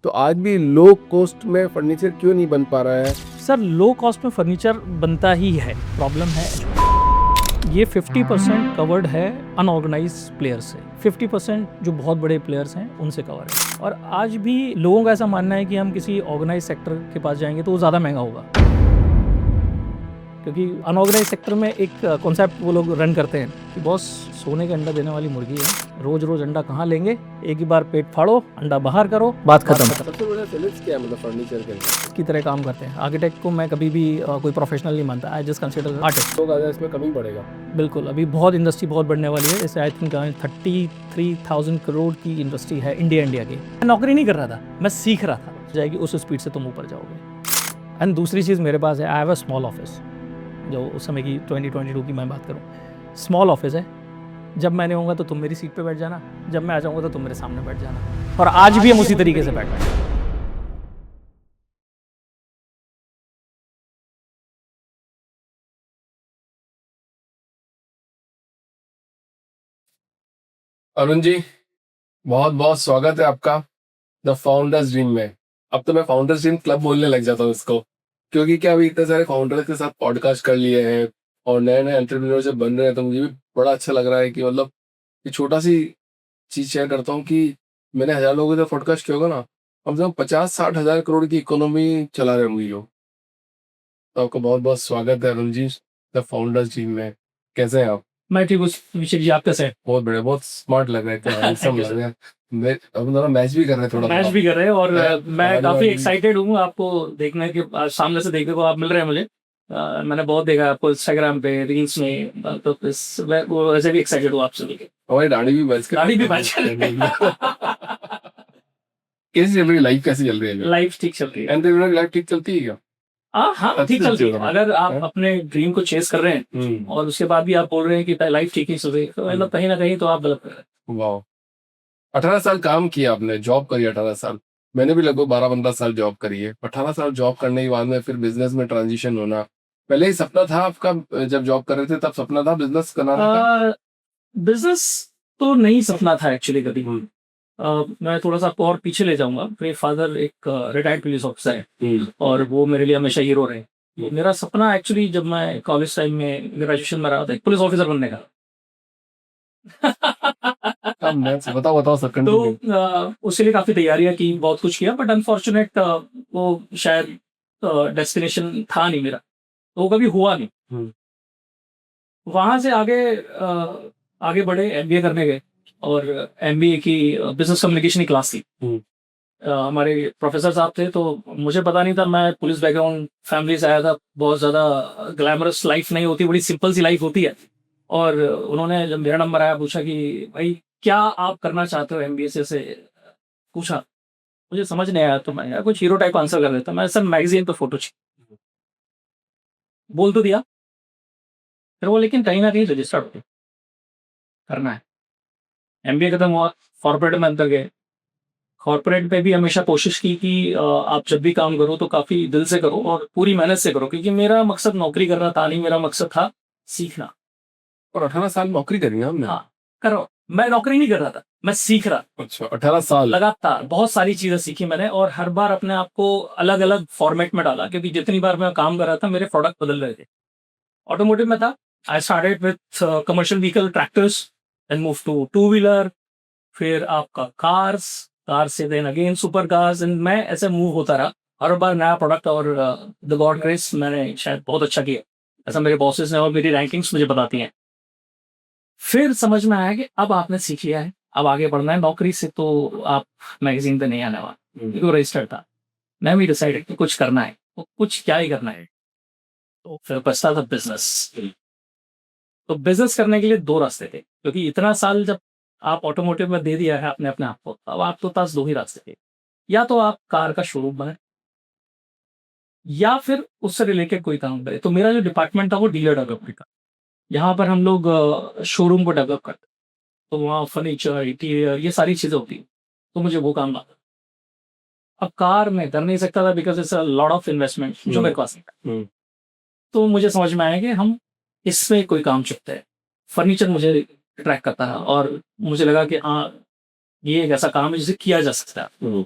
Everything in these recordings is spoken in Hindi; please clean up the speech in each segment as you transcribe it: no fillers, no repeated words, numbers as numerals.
तो आज भी लो कॉस्ट में फर्नीचर क्यों नहीं बन पा रहा है? सर लो कॉस्ट में फर्नीचर बनता ही है, प्रॉब्लम है ये 50% कवर्ड है अनऑर्गेनाइज प्लेयर से, 50% जो बहुत बड़े प्लेयर्स हैं उनसे कवर है। और आज भी लोगों का ऐसा मानना है कि हम किसी ऑर्गेनाइज सेक्टर के पास जाएंगे तो वो ज़्यादा महंगा होगा, क्योंकि अनऑर्गेनाइज सेक्टर में एक कॉन्सेप्ट वो लोग रन करते हैं कि बॉस सोने का अंडा देने वाली मुर्गी है, रोज रोज अंडा कहाँ लेंगे, एक ही बार पेट फाड़ो, अंडा बाहर करो, बात खत्म। सबसे बड़ा चैलेंज क्या है मतलब फर्नीचर के अंदर? की तरह काम करते हैं। आर्किटेक्ट को मैं कभी भी कोई प्रोफेशनल नहीं मानता, आई जस्ट कंसिडर आर्टिस्ट। लोग अगर इसमें कमी पड़ेगा बिल्कुल, अभी बहुत इंडस्ट्री बहुत बढ़ने वाली है। जैसे आई थिंक 33,000 करोड़ की इंडस्ट्री है इंडिया की। मैं नौकरी नहीं कर रहा था, मैं सीख रहा था। जाएगी उस स्पीड से तुम ऊपर जाओगे। एंड दूसरी चीज़ मेरे पास है, I have a small office, जो उस समय की 2022 की मैं बात करूँ, स्मॉल ऑफिस है। जब मैं नहीं होऊंगा तो तुम मेरी सीट पे बैठ जाना, जब मैं आ जाऊंगा तो तुम मेरे सामने बैठ जाना, और आज भी हम उसी तरीके से बैठ रहे हैं। अरुण जी, बहुत बहुत स्वागत है आपका द फाउंडर्स ड्रीम में। अब तो मैं फाउंडर्स ड्रीम क्लब बोलने लग जाता हूँ इसको, क्योंकि क्या अभी इतने सारे फाउंडर्स के साथ पॉडकास्ट कर लिए हैं और नए नए एंटरप्रेन्योर जब बन रहे हैं तो मुझे भी बड़ा अच्छा लग रहा है कि मतलब ये छोटा सी चीज शेयर करता हूँ कि मैंने 1,000 लोगों के साथ पॉडकास्ट किया होगा ना, कम से कम 50-60 हजार करोड़ की इकोनॉमी चला रहे होंगे लोग। तो आपका बहुत बहुत स्वागत है Arun ji the founders team में। कैसे हैं आप? मैं ठीक हूँ अभिषेक जी, आप कैसे हैं? बहुत बढ़िया, बहुत स्मार्ट लग रहे हैं, हैंडसम लग रहे हैं। अब दोनों मैच भी कर रहे हैं, थोड़ा मैच भी कर रहे हैं, और मैं आने काफी वाली- एक्साइटेड हूँ आपको देखने के, सामने से देखने को आप मिल रहे हैं मुझे। मैंने बहुत देखा है आपको इंस्टाग्राम पे, रील्स में, तो मैं वो वैसे भी एक्साइटेड हूँ आपसे मिलके। हमारी दाढ़ी भी बच गाड़ी भी मैच कर कैसी चल रही है लाइफ? कैसी चल रही है? लाइफ ठीक चल रही है। एंटरप्रेन्योर लाइफ ठीक चलती है क्या? हाँ, अच्छी ठीक चलती है। चलती है। अगर आप हाँ? अपने ड्रीम को चेस कर रहे हैं और उसके बाद भी आप बोल रहे हैं कि लाइफ ठीक नहीं चल रही, तो मतलब कहीं ना कहीं तो आप गलत कर रहे हैं। वाह, 18 साल काम किया आपने, जॉब करी 18 साल। मैंने भी लगभग 12-15 साल जॉब करी है। 18 साल जॉब करने के बाद में फिर बिजनेस में ट्रांजिशन होना, पहले ही सपना था आपका? जब जॉब कर रहे थे तब सपना था बिजनेस करने का? बिजनेस तो नहीं सपना था एक्चुअली कभी। मैं थोड़ा सा आपको और पीछे ले जाऊंगा। मेरे फादर एक रिटायर्ड पुलिस ऑफिसर है और वो मेरे लिए हमेशा हीरो रहे। मेरा सपना एक्चुअली जब मैं कॉलेज टाइम में ग्रेजुएशन में रहा था, एक पुलिस ऑफिसर बनने का। बताओ बताओ सर, तो कंटिन्यू। उसके लिए काफी तैयारियां की, बहुत कुछ किया, बट अनफॉर्चुनेट वो शायद डेस्टिनेशन था नहीं मेरा, तो वो कभी हुआ नहीं। वहां से आगे बढ़े, एमबीए करने गए, और एमबीए की बिजनेस कम्युनिकेशन की क्लास थी। हमारे प्रोफेसर साहब थे, तो मुझे पता नहीं था, मैं पुलिस बैकग्राउंड फैमिली से आया था, बहुत ज्यादा ग्लैमरस लाइफ नहीं होती, बड़ी सिंपल सी लाइफ होती है। और उन्होंने जब मेरा नंबर आया, पूछा कि भाई क्या आप करना चाहते हो एमबीए से पूछा। मुझे समझ नहीं आया, तो मैं यार कुछ हीरो टाइप आंसर कर देता। मैं सर मैगजीन पे फोटो बोल तो दिया, फिर वो लेकिन कहीं ना कहीं रजिस्टर्ड करना है। एमबीए खत्म हुआ, कॉर्पोरेट में अंदर गए। कॉर्पोरेट में भी हमेशा कोशिश की कि आप जब भी काम करो तो काफी दिल से करो और पूरी मेहनत से करो, क्योंकि मेरा मकसद नौकरी करना था नहीं, मेरा मकसद था सीखना। और 18 साल नौकरी करी ना हमने? हाँ, करो। मैं नौकरी नहीं कर रहा था, मैं सीख रहा। अच्छा, 18 साल लगातार बहुत सारी चीजें सीखी मैंने, और हर बार अपने आप को अलग अलग फॉर्मेट में डाला, क्योंकि जितनी बार मैं काम कर रहा था मेरे प्रोडक्ट बदल रहे थे। ऑटोमोटिव में था, I started with commercial vehicle tractors, then move to two wheeler, फिर आपका कार्स, कार से then again super cars, and मैं ऐसे मूव होता रहा, हर बार नया प्रोडक्ट। और द गॉड ग्रेस, मैंने शायद बहुत अच्छा किया, ऐसा मेरे बॉसेस ने और मेरी रैंकिंग्स मुझे बताती हैं। फिर समझ में आया कि अब आपने सीख लिया है, अब आगे बढ़ना है। नौकरी से तो आप मैगजीन पे नहीं आने वाला, क्योंकि रजिस्टर्ड था। मैं भी डिसाइडेड कि कुछ करना है, तो कुछ क्या ही करना है, तो फिर बचता था बिजनेस। तो बिजनेस करने के लिए दो रास्ते थे, क्योंकि इतना साल जब आप ऑटोमोटिव में दे दिया है आपने अपने आप को, अब आपके पास दो ही रास्ते थे। या तो आप कार का शोरूम बनाए, या फिर उससे रिलेटेड कोई काम करे। तो मेरा जो डिपार्टमेंट था वो डीलर डेवलपमेंट का। यहाँ पर हम लोग शोरूम को डेवलप करते, तो वहाँ फर्नीचर, इंटीरियर, ये सारी चीजें होती। तो मुझे वो काम आता। अब कार में कर नहीं सकता था, because it's a lot of investment जो मेरे पास नहीं था। तो मुझे समझ में आया कि हम इसमें कोई काम चुकते हैं। फर्नीचर मुझे अट्रैक्ट करता है, और मुझे लगा कि हाँ, ये एक ऐसा काम है जिसे किया जा सकता है।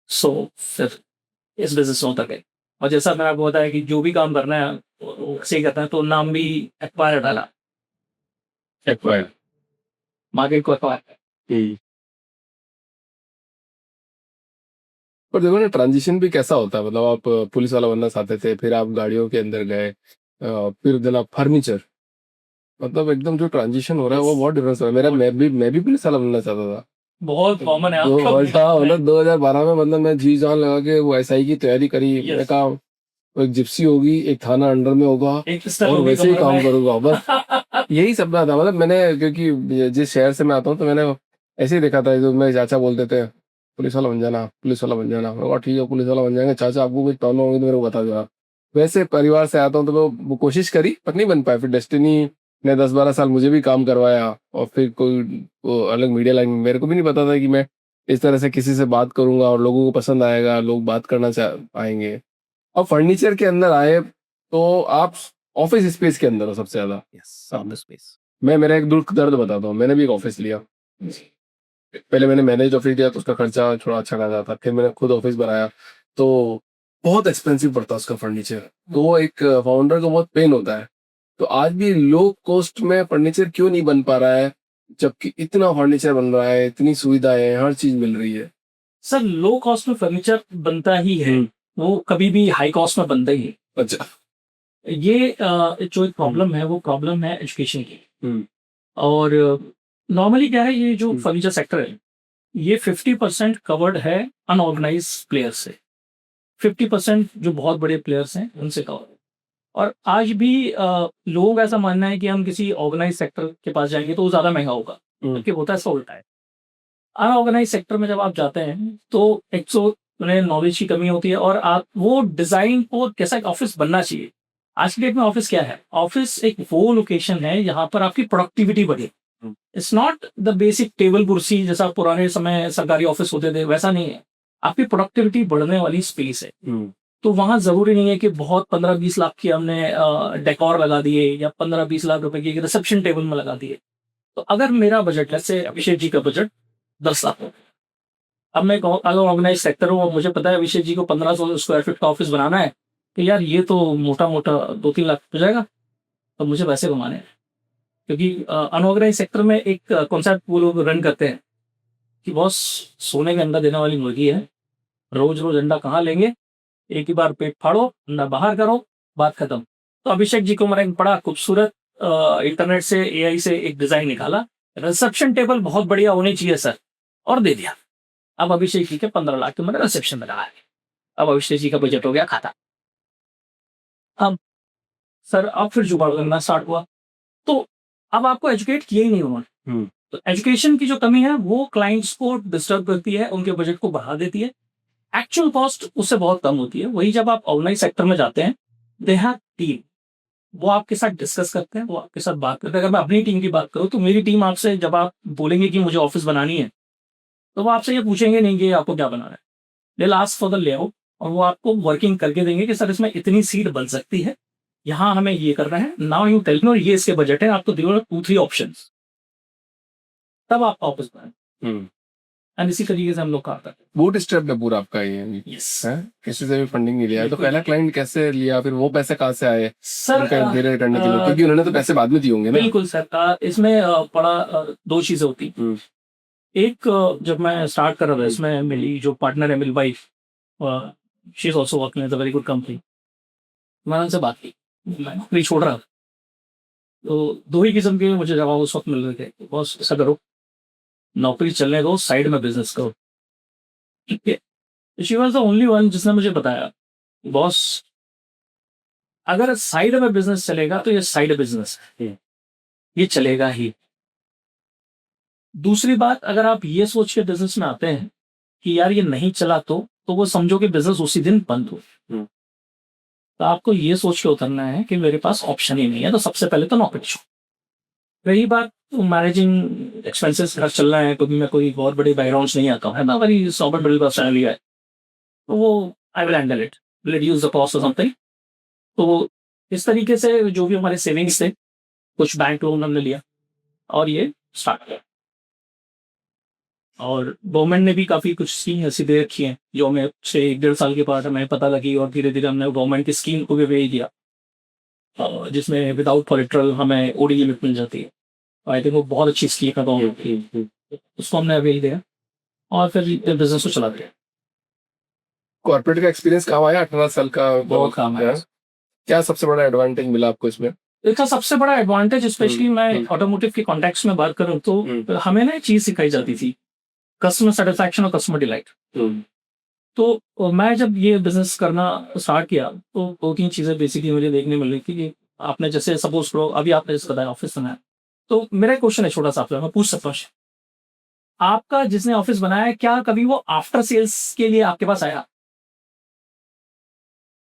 सो फिर इस बिजनेस में उतर गए। और जैसा मैंने आपको बताया कि जो भी काम करना है वो सही करना है, तो नाम भी एक्वायर डाला, एक्वायर। मार्केट को एक्वायर। पर देखो ना, ट्रांजिशन भी कैसा होता है, मतलब आप पुलिस वाला बनना चाहते थे, फिर आप गाड़ियों के अंदर गए, फिर देना फर्नीचर, मतलब एकदम जो ट्रांजिशन हो रहा है वो बहुत डिफरेंस है। मेरा मैं भी पुलिस वाला बनना चाहता था। बहुत कॉमन है दो आपका हाँ, मतलब 2012 में, मतलब मैं जी जान लगा के वो एसआई की तैयारी करी। Yes. मैं कहा वो एक जिप्सी होगी, एक थाना अंडर में होगा, एक पिस्टल और होगी वैसे ही कमर काम में। करूंगा बस। यही सपना था, मतलब मैंने, क्योंकि जिस शहर से मैं आता हूँ तो मैंने ऐसे ही देखा था, जो मेरे चाचा बोलते थे पुलिस वाला बन जाना, पुलिस वाला बन जाना। मैं कहा ठीक है, पुलिस वाला बन जाएंगे चाचा, आपको कुछ प्रॉब्लम होगी तो मेरे को बता दो। वैसे परिवार से आता हूँ तो वो कोशिश करी पर नहीं बन पाया। फिर डेस्टिनी ने 10-12 साल मुझे भी काम करवाया, और फिर कोई वो अलग मीडिया लाइन में, मेरे को भी नहीं पता था कि मैं इस तरह से किसी से बात करूंगा और लोगों को पसंद आएगा, लोग बात करना चाह आएंगे। और फर्नीचर के अंदर आए तो आप ऑफिस स्पेस के अंदर हो सबसे ज्यादा। Yes, on the space. मैं मेरा एक दुख दर्द बताता हूँ, मैंने भी एक ऑफिस लिया। पहले मैंने मैनेज ऑफिस लिया तो उसका खर्चा थोड़ा अच्छा खासा था, फिर मैंने खुद ऑफिस बनाया तो बहुत एक्सपेंसिव पड़ता है उसका फर्नीचर। तो वो एक फाउंडर को बहुत पेन होता है। तो आज भी लो कॉस्ट में फर्नीचर क्यों नहीं बन पा रहा है, जबकि इतना फर्नीचर बन रहा है, इतनी सुविधाएं हैं, हर चीज मिल रही है। सर लो कॉस्ट में फर्नीचर बनता ही है, वो कभी भी हाई कॉस्ट में बनता ही है। अच्छा। ये जो एक प्रॉब्लम है वो प्रॉब्लम है एजुकेशन की। हम्म। और नॉर्मली क्या है, ये जो हम्म। फर्नीचर सेक्टर है ये 50% कवर्ड है अनऑर्गेनाइज प्लेयर्स से, 50% जो बहुत बड़े प्लेयर्स हैं उनसे कवर है। और आज भी लोगों का ऐसा मानना है कि हम किसी ऑर्गेनाइज सेक्टर के पास जाएंगे तो वो ज्यादा महंगा होगा, जबकि होता है ऐसा उल्टा है। अनऑर्गेनाइज सेक्टर में जब आप जाते हैं तो एक तो उन्हें नॉलेज की कमी होती है, और आप वो डिजाइन को कैसा एक ऑफिस बनना चाहिए। आज की डेट में ऑफिस क्या है, ऑफिस एक वो लोकेशन है जहां पर आपकी प्रोडक्टिविटी बढ़े। It's not the basic table कुर्सी जैसा पुराने समय सरकारी ऑफिस होते थे, वैसा नहीं है। आपकी प्रोडक्टिविटी बढ़ने वाली स्पेस है। तो वहां जरूरी नहीं है कि बहुत 15-20 लाख की हमने डेकोर लगा दिए या 15-20 लाख रुपए की रिसेप्शन टेबल में लगा दिए। तो अगर मेरा बजट, जैसे अभिषेक जी का बजट 10 लाख है, अब मैं अगर ऑर्गेनाइज सेक्टर हूँ और मुझे पता है अभिषेक जी को 1500 स्क्वायर फीट का ऑफिस बनाना है, तो यार ये तो मोटा मोटा 2-3 लाख हो जाएगा, तो मुझे पैसे कमाने हैं। क्योंकि अनऑर्गेनाइज सेक्टर में एक कॉन्सेप्ट वो लोग रन करते हैं कि बॉस सोने का अंडा देने वाली मुर्गी है, रोज रोज अंडा कहाँ लेंगे, एक ही बार पेट फाड़ो, अंडा बाहर करो, बात खत्म। तो अभिषेक जी को मैंने एक बड़ा खूबसूरत इंटरनेट से एआई से एक डिजाइन निकाला, रिसेप्शन टेबल बहुत बढ़िया होनी चाहिए सर, और दे दिया। अब अभिषेक जी के 15 लाख के मैंने रिसेप्शन में लगा है। अब अभिषेक जी का बजट हो गया खाता। अब सर अब फिर जुगाड़ करना स्टार्ट हुआ, तो अब आपको एजुकेट किया ही नहीं उन्होंने। तो एजुकेशन की जो कमी है वो क्लाइंट्स को डिस्टर्ब करती है, उनके बजट को बढ़ा देती है। एक्चुअल कॉस्ट उससे बहुत कम होती है। वही जब आप ऑनलाइन सेक्टर में जाते हैं, दे हैव टीम, वो आपके साथ डिस्कस करते हैं, वो आपके साथ बात करते हैं। अगर मैं अपनी टीम की बात करूं तो मेरी टीम आपसे, जब आप बोलेंगे कि मुझे ऑफिस बनानी है, तो वो आपसे ये पूछेंगे नहीं कि आपको क्या बनाना है, they ask for the layout, और वो आपको वर्किंग करके देंगे कि सर इसमें इतनी सीट बन सकती है, यहाँ हमें ये करना है, नाउ यू टेल मी, और ये इसके बजट है, आपको दिए 2-3 ऑप्शन, तब आप ऑफिस बनाए। एंड इसी तरीके से हम लोग काम करते बूट स्टेप है पूरा आपका ये हैं। यस है, किसी से भी फंडिंग नहीं लिया है। तो बिल्कुल। पहला क्लाइंट कैसे लिया, फिर वो पैसे कहाँ से आए सर उनका धीरे करने के लिए, क्योंकि उन्होंने तो पैसे बाद में दिए होंगे ना। बिल्कुल सर, इसमें बड़ा दो चीजें होती। एक, जब मैं स्टार्ट कर रहा था इसमें, मेरी जो पार्टनर है, मेरी wife, she is also working at a very good company. मैंने उनसे बात की, मैं नौकरी छोड़ रहा था, तो दो ही किस्म के मुझे जवाब उस वक्त मिल रहे थे। बॉस ऐसा करो, नौकरी चलने दो, साइड में बिजनेस करो। ठीक है, she was the only one जिसने मुझे बताया, बॉस अगर साइड में बिजनेस चलेगा तो ये साइड बिजनेस है, ये चलेगा ही। दूसरी बात, अगर आप ये सोच के बिजनेस में आते हैं कि यार ये नहीं चला, तो वो समझो कि बिजनेस उसी दिन बंद हो। तो आपको ये सोच के उतरना है कि मेरे पास ऑप्शन ही नहीं है, तो सबसे पहले तो नौकरी छोड़ो। रही बात मैनेजिंग एक्सपेंसेस, घर चलना है, क्योंकि मैं कोई बहुत बड़ी बैकग्राउंड से नहीं आता हूँ, है ना, very sober middle class family है, तो वो I will handle it, reduce the cost और समथिंग। तो इस तरीके से जो भी हमारे सेविंग्स थे, कुछ बैंक लोन हमने लिया और ये स्टार्ट किया। और गवर्नमेंट ने भी काफ़ी कुछ स्कीम ऐसी दे रखी हैं जो हमें से 1-1.5 साल के बाद हमें पता लगी और धीरे धीरे हमने गवर्नमेंट की स्कीम को भी भेज दिया, जिसमें विदाउट कोलेट्रल हमें ओडी लिमिट मिल जाती है। आई थिंक वो बहुत अच्छी स्कीम है गवर्नमेंट की, उसको हमने अवेल दिया और फिर बिजनेस को चला दिया। कॉर्पोरेट का एक्सपीरियंस काम आया 18 साल का? बहुत काम आया। क्या सबसे बड़ा एडवांटेज मिला आपको इसमें? इसका सबसे बड़ा एडवांटेज, स्पेशली मैं ऑटोमोटिव के कॉन्टेक्स्ट में बात करूं तो हमें ना एक चीज सिखाई जाती थी, कस्टमर सेटिस्फैक्शन और कस्टमर डिलाइट। तो मैं जब ये बिजनेस करना स्टार्ट किया तो 2-3 चीजें बेसिकली मुझे देखने मिल रही थी कि आपने जैसे सपोज करो अभी आपने जैसे बताया ऑफिस बनाया, तो मेरा एक क्वेश्चन है छोटा सा आपसे, मैं पूछ सकता हूँ, आपका जिसने ऑफिस बनाया है क्या कभी वो आफ्टर सेल्स के लिए आपके पास आया?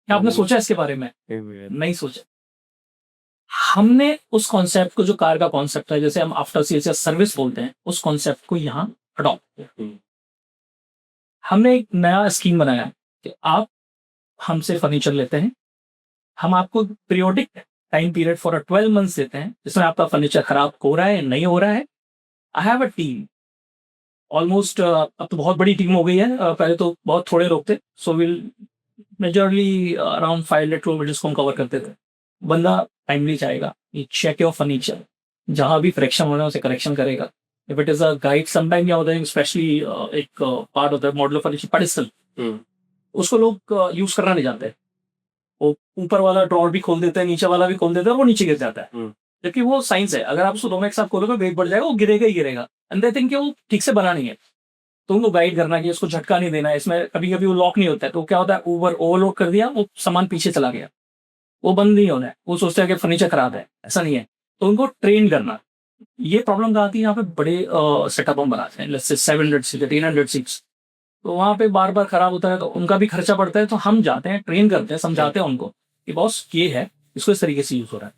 क्या आपने सोचा इसके बारे में? नहीं सोचा। हमने उस कॉन्सेप्ट को, जो कार का कॉन्सेप्ट है, जैसे हम आफ्टर सेल्स या सर्विस बोलते हैं, उस कॉन्सेप्ट को यहाँ अडॉप्ट किया। हमने एक नया स्कीम बनाया कि आप हमसे फर्नीचर लेते हैं, हम आपको periodic time period for 12 months देते हैं जिसमें आपका फर्नीचर खराब हो रहा है नहीं हो रहा है। I have a team, almost अब तो बहुत बड़ी टीम हो गई है, पहले तो बहुत थोड़े लोग थे, so will majorly around 500 kilometres को हम कवर करते थे। बंदा टाइमली जाएगा, चेक योर फर्नीचर, जहां भी फ्रैक्शन हो रहा है उसे करेक्शन करेगा। If it is a guide, sometime क्या होता है, स्पेशली एक पार्ट होता है मॉडुलर फर्नीचर पेडिस्टल, उसको लोग यूज करना नहीं जानते। वो ऊपर वाला ड्रॉर भी खोल देते हैं, नीचे वाला भी खोल देते हैं और वो नीचे गिर जाता है, जबकि वो साइंस है, अगर आप उसको दोनों एक साथ खोलोगे वेट बढ़ जाएगा, वो गिरेगा ही गिरेगा। एंड दे थिंक कि वो ठीक से बना नहीं है, तो उनको गाइड करना कि उसको झटका नहीं देना है, इसमें कभी कभी वो लॉक नहीं होता है, तो क्या होता है, ओवरलोड कर दिया, वो सामान पीछे चला गया, वो बंद नहीं होना है, वो सोचते हैं कि फर्नीचर खराब है, ऐसा नहीं है। तो उनको ट्रेन करना, ये प्रॉब्लम कहाँ आती है, यहाँ पे बड़े सेटअप हम बनाते हैं, जैसे 700 सीट 1800 सीट्स, तो वहाँ पे बार बार खराब होता है तो उनका भी खर्चा पड़ता है। तो हम जाते हैं, ट्रेन करते हैं, समझाते हैं उनको कि बॉस ये है, इसको इस तरीके से यूज हो रहा है,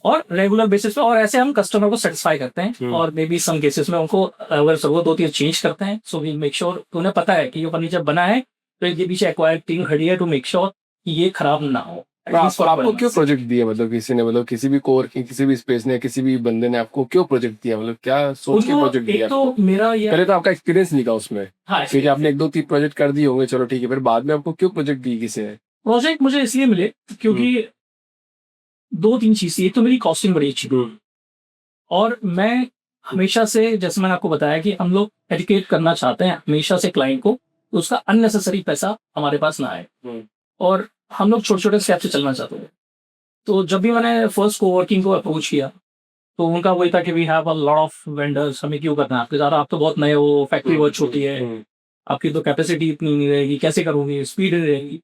और रेगुलर बेसिस पे, और ऐसे हम कस्टमर को सेटिस्फाई करते हैं। और मे बी सम केसेस में उनको अगर जरूरत होती है चेंज करते हैं। सो वी मेक श्योर, तो उन्हें पता है कि ये फर्नीचर बना है तो इसके पीछे एक्वायर टीम खड़ी है टू मेक श्योर कि ये खराब ना हो। आपको क्यों प्रोजेक्ट दिया, मतलब किसी ने, मतलब किसी भी कोर की, किसी भी स्पेस ने, किसी भी बंदे ने आपको क्यों प्रोजेक्ट दिया, मतलब क्या सोच के प्रोजेक्ट दिया? तो मेरा ये, पहले तो आपका एक्सपीरियंस नहीं था उसमें, हाँ, क्योंकि आपने 1-2-3 प्रोजेक्ट कर दिए होंगे, चलो ठीक है, फिर बाद में आपको क्यों प्रोजेक्ट दी किसी ने? प्रोजेक्ट मुझे इसलिए मिले क्योंकि 2-3 चीज थी। एक तो मेरी कॉस्टिंग बड़ी अच्छी थी, और मैं हमेशा से, जैसे मैंने आपको बताया कि हम लोग एडुकेट करना चाहते हैं हमेशा से क्लाइंट को, तो उसका अननेसेसरी पैसा हमारे पास ना आए, और हम लोग छोटे छोटे स्टेप से चलना चाहते हैं। तो जब भी मैंने फर्स्ट कोवर्किंग को अप्रोच किया तो उनका वही था कि we have a lot of vendors, हमें क्यों करना है आपके साथ, आप तो बहुत नए हो, फैक्ट्री बहुत छोटी है, आपकी तो कैपेसिटी इतनी नहीं रहेगी, कैसे करोगे, स्पीड नहीं रहेगी।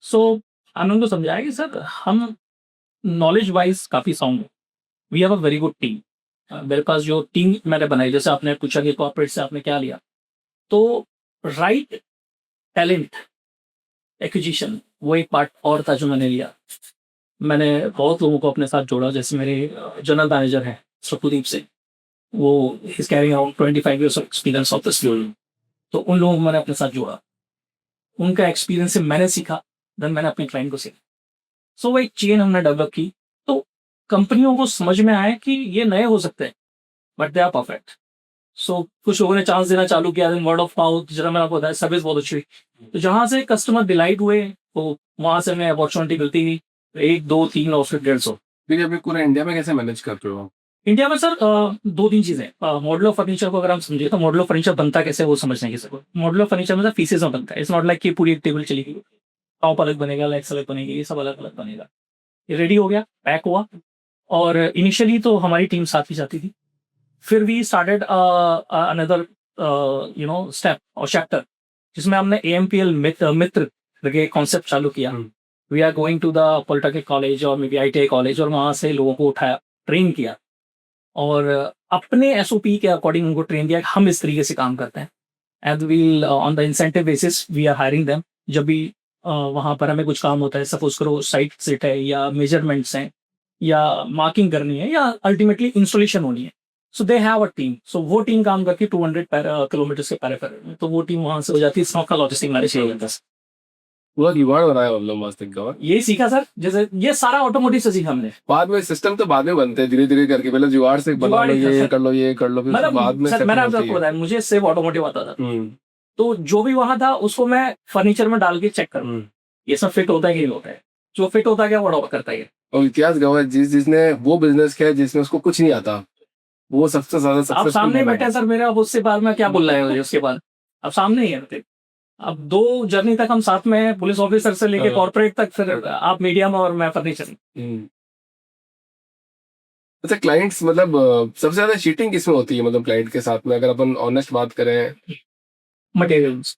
सो हमने उनको समझाया कि सर हम नॉलेज वाइज काफी साउंड है, we have a very good team. मेरे पास जो टीम मैंने बनाई, जैसे आपने पूछा कि कॉर्पोरेट से आपने क्या लिया, तो राइट टैलेंट एक्विजिशन वो एक पार्ट और था जो मैंने लिया। मैंने बहुत लोगों को अपने साथ जोड़ा, जैसे मेरे जनरल मैनेजर हैं सकुदीप से, वो is carrying around 25 years of experience of this field, तो उन लोगों को मैंने अपने साथ जोड़ा, उनका एक्सपीरियंस से मैंने सीखा, देन मैंने अपने क्लाइंट को सीखा। सो वो एक चेन हमने डेवलप की, तो कंपनियों को समझ में आया कि ये नए हो सकते हैं बट दे आर परफेक्ट। सो कुछ लोगों ने चांस देना चालू किया, वर्ड ऑफ माउथ, जरा मैंने आपको बताया, सर्विस बहुत अच्छी हुई, तो जहां से कस्टमर डिलाइट हुए तो वहां से हमें अपॉर्चुनिटी मिलती गई, 1-2-3 और फिर 150। फिर अभी पूरे इंडिया में कैसे मैनेज कर रहे हो? इंडिया में सर 2-3 चीजें। मॉडुलर फर्नीचर को अगर हम समझे तो मॉडुलर फर्नीचर बनता कैसे वो समझने की सको। मॉडुलर फर्नीचर में सर पीसेस में बनता है, इट्स नॉट लाइक कि पूरी एक टेबल चलेगी, टॉप अलग बनेगा, लेग्स अलग बनेगी, ये सब अलग अलग बनेगा। ये रेडी हो गया, पैक हुआ, और इनिशियली तो हमारी टीम साथ ही जाती थी, फिर वी स्टार्टेड अनदर स्टेप और चैप्टर, जिसमें हमने AMPL मित्र के कॉन्सेप्ट चालू किया। We are going to the polytechnic college और मे बी ITI कॉलेज, और वहां से लोगों को उठाया, ट्रेन किया, और अपने SOP के अकॉर्डिंग उनको ट्रेन दिया कि हम इस तरीके से काम करते हैं, and we'll on the incentive basis we are hiring them. जब भी वहां पर हमें कुछ काम होता है, सपोज करो साइट सेट है या मेजरमेंट्स हैं या मार्किंग करनी है या अल्टीमेटली इंस्टॉलेशन होनी है, सो दे हैव अ टीम। सो वो टीम काम करती है 200 किलोमीटर के पैराफेरल में, तो वो टीम वहां से हो जाती है, स्नॉक का लॉजिस्टिक मैनेज किया जाता है। पूरा जुगाड़ बनाया मतलब मस्त एकदम। यही सीखा सर, जैसे ये सारा ऑटोमोटिव से सीखा हमने। बाद में सिस्टम तो बाद में बनते हैं धीरे धीरे करके, पहले जुगाड़ से बना जुगाड़ लो, ही था ये सर। कर लो, ये कर लो, फिर उसके बाद मतलब में सर सेटिंग मैंने होती आपको है। बताया, मुझे सिर्फ ऑटोमोटिव आता था, हम्म तो जो भी वहां था उसको मैं फर्नीचर में डाल के चेक करूँ हम्म। ये सब फिट होता है कि नहीं होता है। जो फिट होता है क्या वो करता है। और इतिहास गवाह है, जिसने वो बिजनेस किया है, जिसमें उसको कुछ नहीं आता, वो सबसे ज्यादा आप सक्सेसफुल सामने बना बैठे है। हैं सर मेरे, अब उससे बाद में क्या बोल रहे हैं मुझे उसके बाद। अब सामने ही है। अब 2 जर्नी तक हम साथ में हैं, पुलिस ऑफिसर से लेके हाँ। कॉर्पोरेट तक, फिर आप मीडिया में और मैं फर्नीचर में। हम्म। अच्छा, क्लाइंट्स मतलब सबसे ज्यादा चीटिंग किसमें होती है, मतलब क्लाइंट के साथ में, अगर अपन ऑनेस्ट बात करें? मटेरियल्स।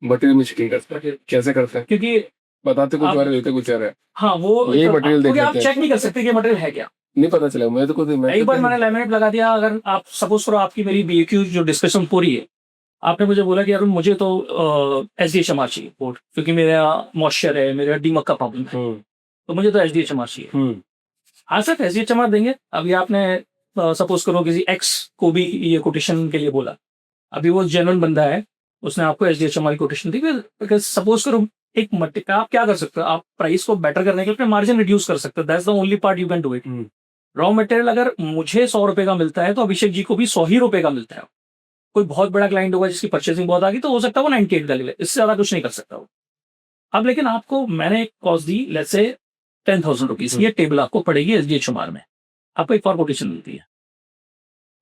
मटेरियल में चीटिंग करते हैं, कैसे करते हैं? क्योंकि बताते कुछ आप, और है, देते कुछ और है। हाँ वो यही तो मटेरियल देख क्योंकि आप लेते हैं, चेक नहीं कर सकते कि मटेरियल है क्या। नहीं पता चला, मैं तो खुद मैं एक तो बार मैंने लैमिनेट लगा दिया, अगर आप सपोज करो आपकी मेरी बीएक्यू जो डिस्कशन पूरी है, आपने मुझे बोला कि यार मुझे तो SDHMR चाहिए बोर्ड, क्योंकि मेरा मॉइस्चर है, मेरा डीमक का प्रॉब्लम है, तो मुझे तो SDHMR चाहिए। हाँ सर SDHMR देंगे। अभी आपने सपोज करो किसी एक्स को भी ये कोटेशन के लिए बोला, अभी वो जेन्युइन बंदा है, उसने आपको SDHMR की कोटेशन दी, फिर सपोज करो एक मटेरियल आप क्या कर सकते हो, आप प्राइस को बेटर करने के लिए मार्जिन रिड्यूस कर सकते हो, that's the only part you can do it. Raw material अगर मुझे 100 रुपए का मिलता है तो अभिषेक जी को भी 100 ही रुपए का मिलता है। कोई बहुत बड़ा क्लाइंट होगा जिसकी परचेसिंग बहुत आ गई तो हो सकता है वो 98 का ले ले, इससे ज्यादा कुछ नहीं कर सकता वो। अब लेकिन आपको मैंने एक cost the, let's say 10,000 rupees, ये टेबल आपको पड़ेगी SDHMR में, आपको एक और कोटेशन मिलती है,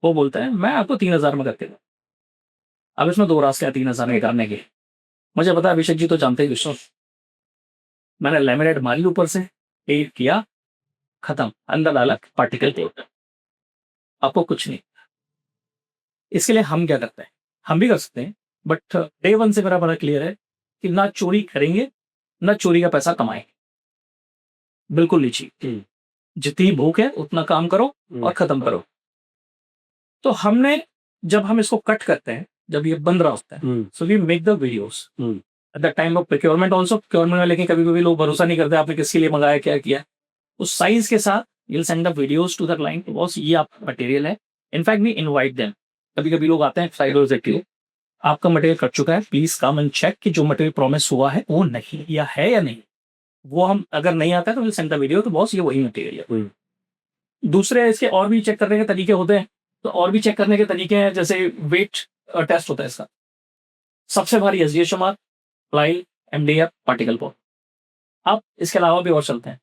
वो बोलता है मैं आपको 3,000 में करके दूं। अब इसमें 2 रास्ते हैं 3,000 में करने के। मुझे पता है अभिषेक जी तो जानते ही विश्व, मैंने लैमिनेट मारी ऊपर से, पेट किया, खत्म, अंदर डाला पार्टिकल टेप, आपको कुछ नहीं। इसके लिए हम क्या करते हैं, हम भी कर सकते हैं, बट डे 1 से मेरा बड़ा क्लियर है कि ना चोरी करेंगे, ना चोरी का पैसा कमाएंगे, बिल्कुल नहीं चाहिए। जितनी भूख है उतना काम करो और खत्म करो। तो हमने, जब हम इसको कट करते हैं, जब ये बन रहा होता है, so we make the videos at the time of procurement also. Procurement में लेकिन कभी कभी लोग भरोसा नहीं करते आपने किसके लिए मंगाया, क्या किया। उस साइज के साथ you'll send the videos to the client, boss ये आपका मटेरियल है। इनफैक्ट वी इनवाइट देम, कभी कभी लोग आते हैं साइड एग्जीक्यूटिव, आपका मटेरियल कट चुका है, प्लीज कम एंड चेक कि जो मटेरियल प्रॉमिस हुआ है वो नहीं या है या नहीं। वो हम अगर नहीं आता है तो विल सेंड द वीडियो, तो बॉस ये वही मटेरियल है। दूसरे इसके और भी चेक करने के तरीके होते हैं, तो और भी चेक करने के तरीके हैं, जैसे वेट टेस्ट होता है इसका। सबसे भारी SDHMR, ply, MDF, particle board. अब इसके अलावा भी और चलते हैं।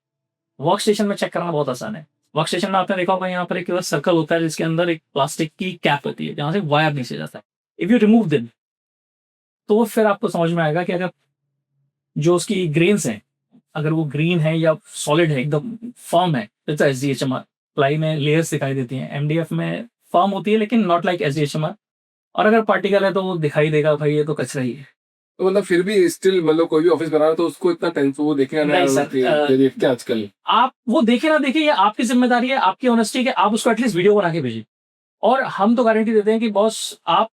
वर्क स्टेशन में चेक करना बहुत आसान है। वर्क स्टेशन में आपने देखा होगा यहाँ पर एक सर्कल होता है जिसके अंदर एक प्लास्टिक की कैप होती है जहां से वायर नीचे जाता है। इफ यू रिमूव दिम तो फिर आपको समझ में आएगा कि अगर जो उसकी ग्रेन्स हैं, अगर वो ग्रीन है या सॉलिड है, एकदम फर्म है, तो SDHMR। प्लाई में लेयर्स दिखाई देती हैं, MDF में फर्म होती है लेकिन नॉट लाइक SDHMR। और अगर पार्टिकल है तो वो दिखाई देगा भाई ये तो कचरा ही है। तो मतलब फिर भी स्टिल मतलब कोई भी ऑफिस बना रहा है तो उसको इतना टेंशन वो देखेगा ना, नहीं सर, ये देखते हैं आजकल। आप वो देखे ना देखे, ये आपकी जिम्मेदारी है, आपकी ऑनेस्टी है, आप उसको एटलीस्ट वीडियो बना के भेजिए। और हम तो गारंटी देते हैं कि बॉस आप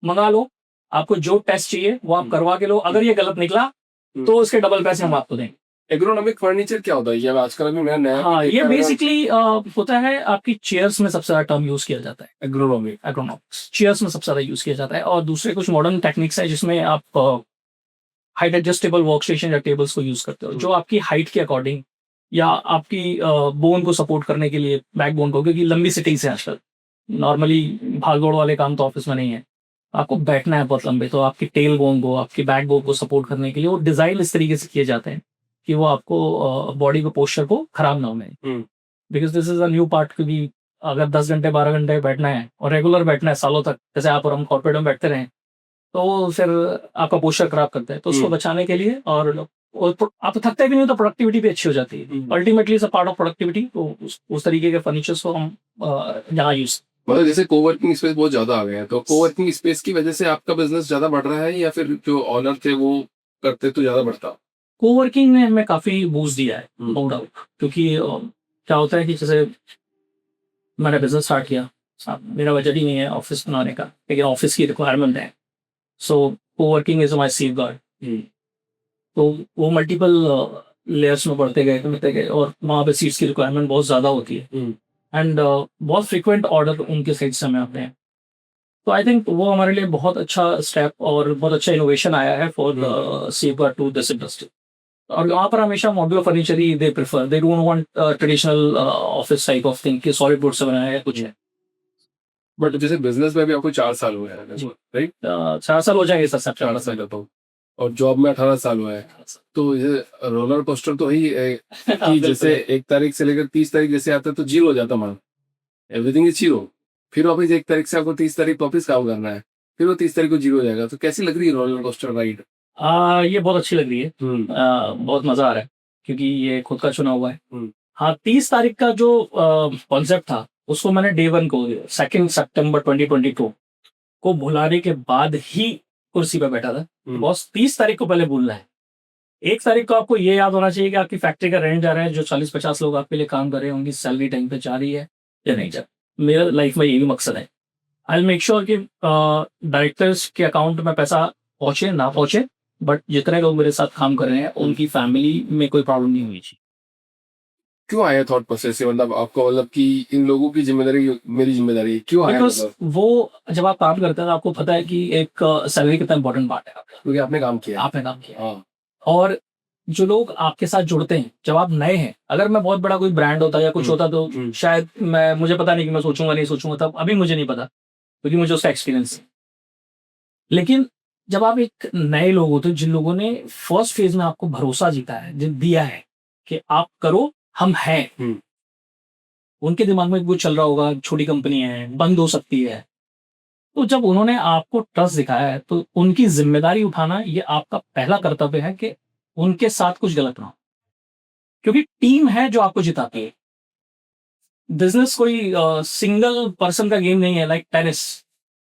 मंगा लो, आपको जो टेस्ट चाहिए वो आप करवा के लो, अगर ये गलत निकला तो उसके डबल पैसे हम आपको देंगे। एग्रोनॉमिक फर्नीचर क्या होता है ये आजकल अभी मैं नया हाँ, ये बेसिकली होता है आपकी चेयर्स में सबसे ज्यादा टर्म यूज किया जाता है। एग्रोनॉमिक्स चेयर्स में सबसे ज्यादा यूज किया जाता है, और दूसरे कुछ मॉडर्न टेक्निक्स है जिसमें आप हाइट एडजस्टेबल वर्क स्टेशन या टेबल्स को यूज करते हो, जो आपकी हाइट के अकॉर्डिंग या आपकी बोन को सपोर्ट करने के लिए, बैक बोन को, क्योंकि लंबी सिटिंग्स है आजकल, नॉर्मली भाग दौड़ वाले काम तो ऑफिस में नहीं है, आपको बैठना है बहुत लंबे, तो आपकी टेल बोन को, आपकी बैक बोन को सपोर्ट करने के लिए वो डिजाइन इस तरीके से किए जाते हैं कि वो आपको बॉडी के पोस्चर को खराब ना होने, because this is a new part. क्योंकि अगर 10 घंटे 12 घंटे बैठना है और रेगुलर बैठना है सालों तक, जैसे आप और हम कॉर्पोरेट में बैठते रहे, तो फिर आपका पोस्चर खराब करता है। तो उसको बचाने के लिए, और आप थकते भी नहीं तो प्रोडक्टिविटी भी अच्छी हो जाती है। Ultimately is a part of productivity. तो उस तरीके के फर्नीचर्स को हम यहाँ यूज, मतलब जैसे कोवर्किंग स्पेस बहुत ज्यादा आ गए हैं, तो कोवर्किंग स्पेस की वजह से आपका बिजनेस ज्यादा बढ़ रहा है या फिर जो ऑनर थे वो करते तो ज्यादा बढ़ता? कोवर्किंग ने हमें काफी बूस्ट दिया है, नो डाउट। क्योंकि क्या होता है कि जैसे मैंने बिजनेस स्टार्ट किया, मेरा बजट ही नहीं है ऑफिस बनाने का, लेकिन ऑफिस की रिक्वायरमेंट है, so coworking is my safeguard. तो वो मल्टीपल लेयर्स में बढ़ते गए और वहाँ पे सीट्स की रिक्वायरमेंट बहुत ज़्यादा होती है, एंड बहुत फ्रिक्वेंट ऑर्डर उनके साइड से हमें आते हैं। तो आई थिंक वो हमारे लिए बहुत अच्छा स्टेप और बहुत अच्छा इनोवेशन आया है for safeguard to this industry. और वहाँ पर हमेशा मॉड्यूलर फर्नीचर ही they prefer, they don't want traditional office type of thing कि सॉलिड वुड से बनाया है कुछ है। बट जैसे बिजनेस में भी आपको 4 साल हुए हैं, जी। राइट? 4 साल हो जाएंगे सर 4 सितंबर साल का तो, और जॉब में 18 साल हुआ है। तो ये रोलर कोस्टर तो ही है कि जैसे 1 तारीख से लेकर 30 तारीख जैसे आता है तो जीरो हो जाता मान, एवरीथिंग इज जीरो। फिर वापस 1 तारीख से आपको 30 तारीख वापस काम करना है, फिर वो 30 तारीख को जीरो हो जाएगा। तो कैसी लग रही है रोलर कोस्टर राइड? ये बहुत अच्छी लग रही है। बहुत मजा आ रहा है क्योंकि ये खुद का चुना हुआ है। हाँ, 30 तारीख का जो कॉन्सेप्ट था उसको मैंने डे 1 को 2 सितंबर 2022 को भुलाने के बाद ही कुर्सी पे बैठा था। बॉस 30 तारीख को पहले भूलना है। 1 तारीख को आपको ये याद होना चाहिए कि आपकी फैक्ट्री का रेंट जा रहा है, जो 40-50 लोग आपके लिए काम कर रहे हैं उनकी सैलरी टाइम पे जा रही है या नहीं जा रही। मेरा लाइफ में यही मकसद है। आई विल मेक श्योर कि डायरेक्टर्स के अकाउंट में पैसा पहुंचे ना पहुंचे, बट जितने लोग मेरे साथ काम कर रहे हैं उनकी फैमिली में कोई प्रॉब्लम नहीं हुई चाहिए। क्यों आया थॉट प्रोसेस से, मतलब आपको, मतलब कि इन लोगों की जिम्मेदारी मेरी जिम्मेदारी है, क्यों आया? बिकॉज मतलब वो जब आप काम करते हैं तो आपको पता है कि एक सैलरी कितना इंपॉर्टेंट पार्ट है आपका। क्योंकि आपने काम किया। आपने काम किया। हाँ। और जो लोग आपके साथ जुड़ते हैं जब आप नए हैं, अगर मैं बहुत बड़ा कोई ब्रांड होता या कुछ होता तो शायद मुझे पता नहीं कि मैं सोचूंगा नहीं सोचूंगा, तब अभी मुझे नहीं पता क्योंकि मुझे उसका एक्सपीरियंस है। लेकिन जब आप एक नए लोग होते हैं जिन लोगों ने फर्स्ट फेज में आपको भरोसा जीता है, जिन दिया है कि आप करो, हम हैं, उनके दिमाग में कुछ चल रहा होगा, छोटी कंपनी है, बंद हो सकती है। तो जब उन्होंने आपको ट्रस्ट दिखाया है तो उनकी जिम्मेदारी उठाना ये आपका पहला कर्तव्य है कि उनके साथ कुछ गलत ना हो, क्योंकि टीम है जो आपको जिताती है। बिजनेस कोई सिंगल पर्सन का गेम नहीं है लाइक टेनिस।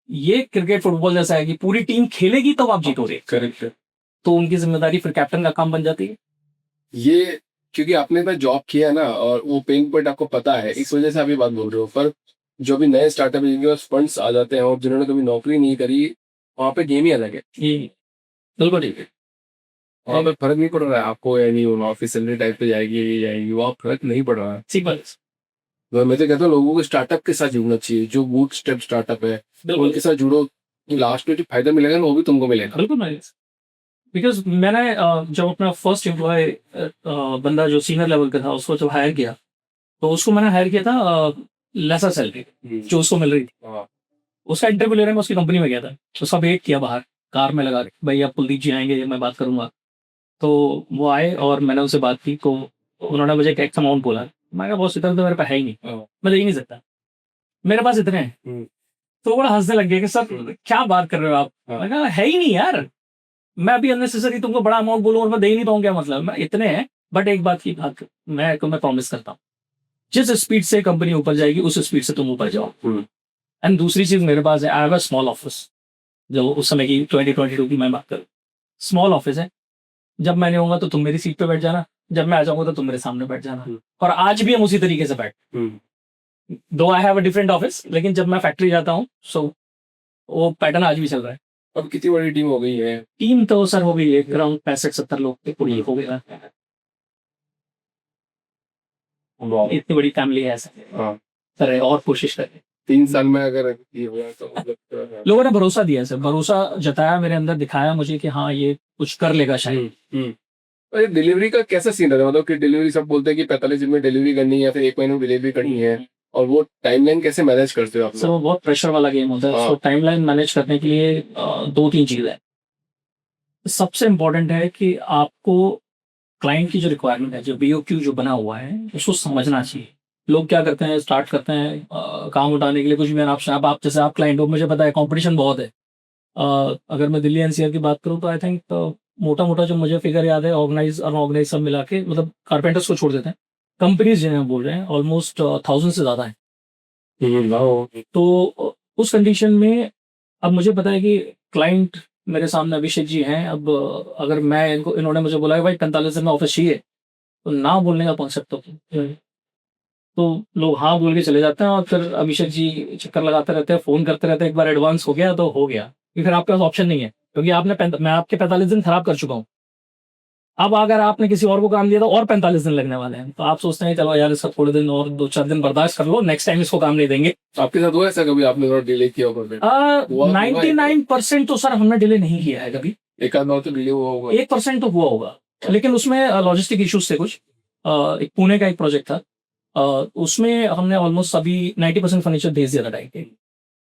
ये क्रिकेट फुटबॉल जैसा है कि पूरी टीम खेलेगी तब आप जीतोगे। करेक्ट। तो उनकी जिम्मेदारी फिर कैप्टन का काम बन जाती है। ये क्योंकि आपने तो जॉब किया ना और वो पेइंग पॉइंट आपको पता है, इस वजह से आप ये बात बोल रहे हो। पर जो भी नए स्टार्टअप जिनके पास फंड्स आ जाते हैं और जिन्होंने कभी नौकरी नहीं करी, वहां पे गेम ही अलग है। ये बिल्कुल ठीक है। वहां पे फर्क नहीं पड़ रहा है आपको, या नहीं होना ऑफिस सैलरी टाइप पे जाएगी, वहां फर्क नहीं पड़ रहा है। तो मैं तो कहता हूँ लोगों को स्टार्टअप के साथ जुड़ना चाहिए, जो बूट स्टेप स्टार्टअप है उनके साथ जुड़ो। लास्ट में जो फायदा मिलेगा ना वो भी तुमको मिलेगा। बिल्कुल। बिकॉज मैंने जब अपना फर्स्ट एम्प्लॉय बंदा जो सीनियर लेवल का था उसको जब हायर किया तो उसको मैंने हायर किया था लेसर सैलरी जो उसको मिल रही थी। उसका इंटरव्यू लेने में उसकी कंपनी में गया था, उसका वेट किया बाहर कार में लगा के, भाई अब कुलदीप जी आएंगे मैं बात करूंगा। तो वो आए और मैंने उनसे बात की तो उन्होंने मुझे एक अमाउंट बोला। मैं कहा बॉस इतना तो मेरे पास है ही नहीं, मैं दे ही नहीं सकता, मेरे पास इतने हैं। तो बड़ा हंसने लग गया कि सर क्या बात कर रहे हो आप। मैं कहा है ही नहीं यार, मैं अभी अननेसेसरी तुमको बड़ा अमाउंट बोलूं और मैं दे ही नहीं पाऊंगा, क्या मतलब, मैं इतने हैं। बट एक बात की बात मैं तुम्हें प्रॉमिस करता हूँ, जिस स्पीड से कंपनी ऊपर जाएगी उस स्पीड से तुम ऊपर जाओ। एंड दूसरी चीज मेरे पास है, I have a small office. जो उस समय की 2022 की मैं बात करूँ, स्मॉल ऑफिस है। जब मैं नहीं होऊंगा तो तुम मेरी सीट पे बैठ जाना, जब मैं आ जाऊंगा तो तुम मेरे सामने बैठ जाना। और आज भी हम उसी तरीके से बैठ, दो I have a different office, लेकिन जब मैं फैक्ट्री जाता हूँ सो वो पैटर्न आज भी चल रहा है। अब कितनी बड़ी टीम हो गई है? टीम तो सर हो गई है अराउंड 65-70 लोग के पूरी हो गया। इतनी बड़ी फैमिली है सर, और कोशिश करें 3 साल में अगर ये हुआ तो मतलब लोगों ने भरोसा दिया सर, भरोसा जताया मेरे अंदर, दिखाया मुझे कि हाँ ये कुछ कर लेगा शायद। अरे डिलीवरी का कैसा सीन रहता है? मतलब कि डिलीवरी सब बोलते हैं कि 45 दिन में डिलीवरी करनी है या फिर 1 महीने में डिलीवरी करनी है, और वो टाइमलाइन कैसे मैनेज करते हो आप? सर वो बहुत प्रेशर वाला गेम होता है। तो टाइमलाइन मैनेज करने के लिए 2-3 चीजें है। सबसे इम्पोर्टेंट है कि आपको क्लाइंट की जो रिक्वायरमेंट है, जो BOQ जो बना हुआ है उसको समझना चाहिए। लोग क्या करते हैं, स्टार्ट करते हैं काम उठाने के लिए कुछ भी। आप जैसे आप क्लाइंट हो, मुझे पता है कंपटीशन बहुत है। अगर मैं दिल्ली NCR की बात करूं तो आई थिंक मोटा मोटा जो मुझे फिगर याद है, ऑर्गेनाइज अनऑर्गेनाइज सब मिला के, मतलब कारपेंटर्स को छोड़ देते हैं, कंपनीज जिन्हें बोल रहे हैं ऑलमोस्ट 1000 से ज्यादा है। तो उस कंडीशन में अब मुझे पता है कि क्लाइंट मेरे सामने अभिषेक जी हैं। अब अगर मैं इन्होंने मुझे बोला कि भाई 45 दिन में ऑफिस चाहिए, तो ना बोलने का कॉन्सेप्ट तो लोग हाँ बोल के चले जाते हैं और फिर अभिषेक जी चक्कर लगाते रहते हैं, फोन करते रहते हैं। एक बार एडवांस हो गया तो हो गया, फिर आपके पास ऑप्शन नहीं है, क्योंकि मैं आपके 45 दिन खराब कर चुका हूँ। अब अगर आपने किसी और को काम दिया तो और 45 दिन लगने वाले हैं, तो आप सोचते हैं चलो यार इसका थोड़े दिन और 2-4 दिन बर्दाश्त कर लो, नेक्स्ट टाइम इसको काम नहीं देंगे। आपके साथ हुआ ऐसा कभी आपने थोड़ा डिले किया हो प्रोजेक्ट? हुआ है? 99% तो सर हमने डिले नहीं किया है कभी, एक आध बार तो डिले हुआ होगा। 1% तो हुआ होगा, लेकिन उसमें लॉजिस्टिक इश्यूज थे कुछ। एक पुणे का एक प्रोजेक्ट था, उसमें हमने ऑलमोस्ट अभी 90% फर्नीचर भेज दिया था टाइम पे।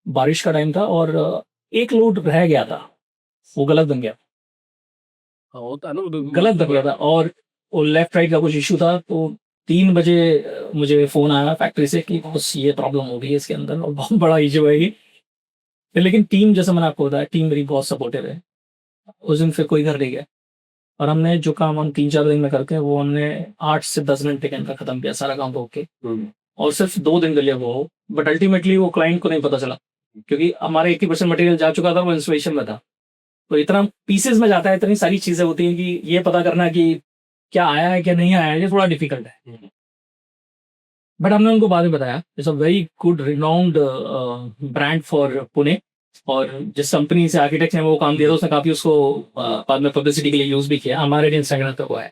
बारिश का टाइम था और एक लोड रह गया था, वो गलत बन गया, हाँ, होता है ना गलत बन गया था, और वो लेफ्ट राइट का कुछ इशू था। तो 3 बजे मुझे फोन आया फैक्ट्री से कि बस ये प्रॉब्लम हो गई है इसके अंदर और बहुत बड़ा इशू है ये। लेकिन टीम, जैसे मैंने आपको बताया, टीम मेरी बहुत सपोर्टिव है। उस दिन फिर कोई घर नहीं गया, और हमने जो काम हम 3-4 दिन में करते हैं वो हमने 8 से 10 घंटे के अंदर खत्म किया, सारा काम रोक के। और सिर्फ 2 दिन के लिए वो, बट अल्टीमेटली वो क्लाइंट को नहीं पता चला, क्योंकि हमारे 80% मटेरियल जा चुका था, वो इंस्टॉलेशन में था। तो इतना पीसेस में जाता है, इतनी सारी चीजें होती हैं कि ये पता करना कि क्या आया है क्या नहीं आया है, ये थोड़ा डिफिकल्ट है। बट हमने उनको बाद में बताया, it's a very good renowned brand for Pune, और जिस कंपनी से आर्किटेक्ट ने वो काम दिया था उसने काफी उसको बाद में पब्लिसिटी के लिए यूज भी किया, हमारे इंस्टाग्राम पे हुआ है।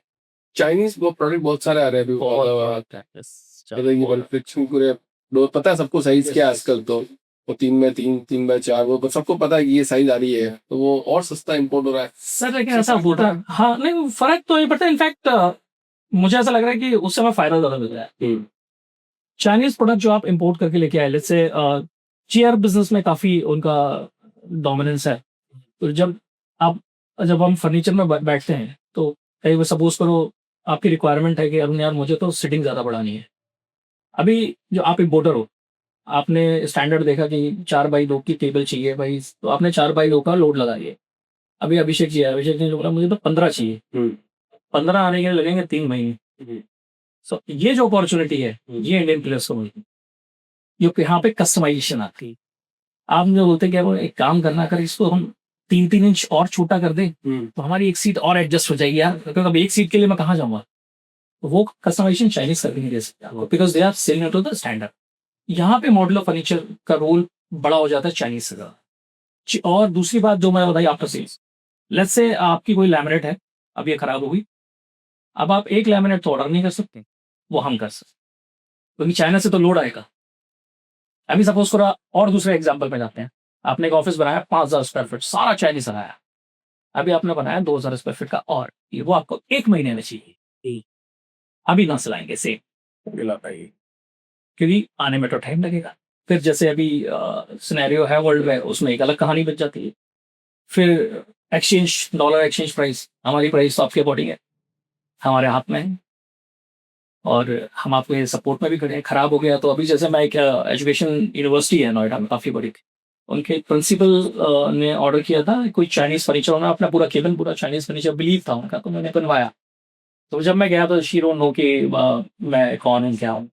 चाइनीज वो प्रोडक्ट बहुत सारे आ रहे हैं अभी, मैन्युफैक्चरिंग पूरे पता है सबको साइज क्या है आजकल, तो वो 3x3, 3x4, वो सबको पता है कि ये साइज आ रही है, तो वो और सस्ता इंपोर्ट हो रहा है। सर लेकिन ऐसा होता है, हाँ नहीं फर्क तो नहीं पड़ता। इनफैक्ट मुझे ऐसा लग रहा है कि उससे हमें फायदा ज्यादा मिल रहा है। चाइनीज प्रोडक्ट जो आप इंपोर्ट करके लेके आए, जैसे चेयर बिजनेस में काफी उनका डोमिनेंस है। तो जब हम फर्नीचर में बैठते हैं तो कई बार सपोज करो आपकी रिक्वायरमेंट है कि अरुण यार मुझे तो सिटिंग ज्यादा बढ़ानी है। अभी जो आप इंपोर्टर हो, आपने स्टैंडर्ड देखा कि 4x2 की टेबल चाहिए भाई, तो आपने 4x2 का लोड लगाइए। अभी अभिषेक जी है, अभिषेक ने जो बोला मुझे तो 15 चाहिए, 15 आने के लिए लगेंगे 3 महीने। सो ये जो अपॉर्चुनिटी है ये इंडियन प्लेयर्स को मिलती है, जो यहाँ पे कस्टमाइजेशन आती है। आप जो बोलते हैं कि अब एक काम करना, कर इसको हम 3-3 इंच और छोटा कर दें तो हमारी एक सीट और एडजस्ट हो जाएगी यार, क्योंकि अब एक सीट के लिए मैं कहाँ जाऊंगा। तो वो कस्टमाइजेशन चाइनीज करके नहीं दे सकते आपको, because they are selling to the standard. यहाँ पे मॉड्यूलर फर्नीचर का रोल बड़ा हो जाता है चाइनीज से ज्यादा। और दूसरी बात जो मैं बताई, आफ्टर सेल्स, लेट्स से आपकी कोई लैमिनेट है, अब ये खराब हो गई, अब आप एक लैमिनेट तो ऑर्डर नहीं कर सकते, वो हम कर सकते, क्योंकि चाइना से तो लोड आएगा। अभी सपोज करो, और दूसरे एग्जाम्पल पे जाते हैं, आपने एक ऑफिस बनाया 5,000 स्क्वायर फीट, सारा चाइनीज लगाया। अभी आपने बनाया 2,000 स्क्वायर फीट का, और ये वो आपको 1 महीने में चाहिए, अभी ना सिलाएंगे सेम, क्योंकि आने में तो टाइम लगेगा। फिर जैसे अभी सिनेरियो है वर्ल्ड में, उसमें एक अलग कहानी बच जाती है। फिर एक्सचेंज, डॉलर एक्सचेंज प्राइस, हमारी प्राइस तो आपके अकॉर्डिंग है, हमारे हाथ में है, और हम आपके सपोर्ट में भी खड़े हैं। खराब हो गया तो अभी जैसे मैं एक एजुकेशन यूनिवर्सिटी है नोएडा में, काफी बड़ी, उनके प्रिंसिपल ने ऑर्डर किया था कोई चाइनीज फर्नीचर, उन्होंने अपना पूरा केबिन पूरा चाइनीज फर्नीचर बिलीव था उनका, तो मैंने बनवाया। तो जब मैं गया तो शी डोंट नो कि मैं कौन हूँ क्या हूँ।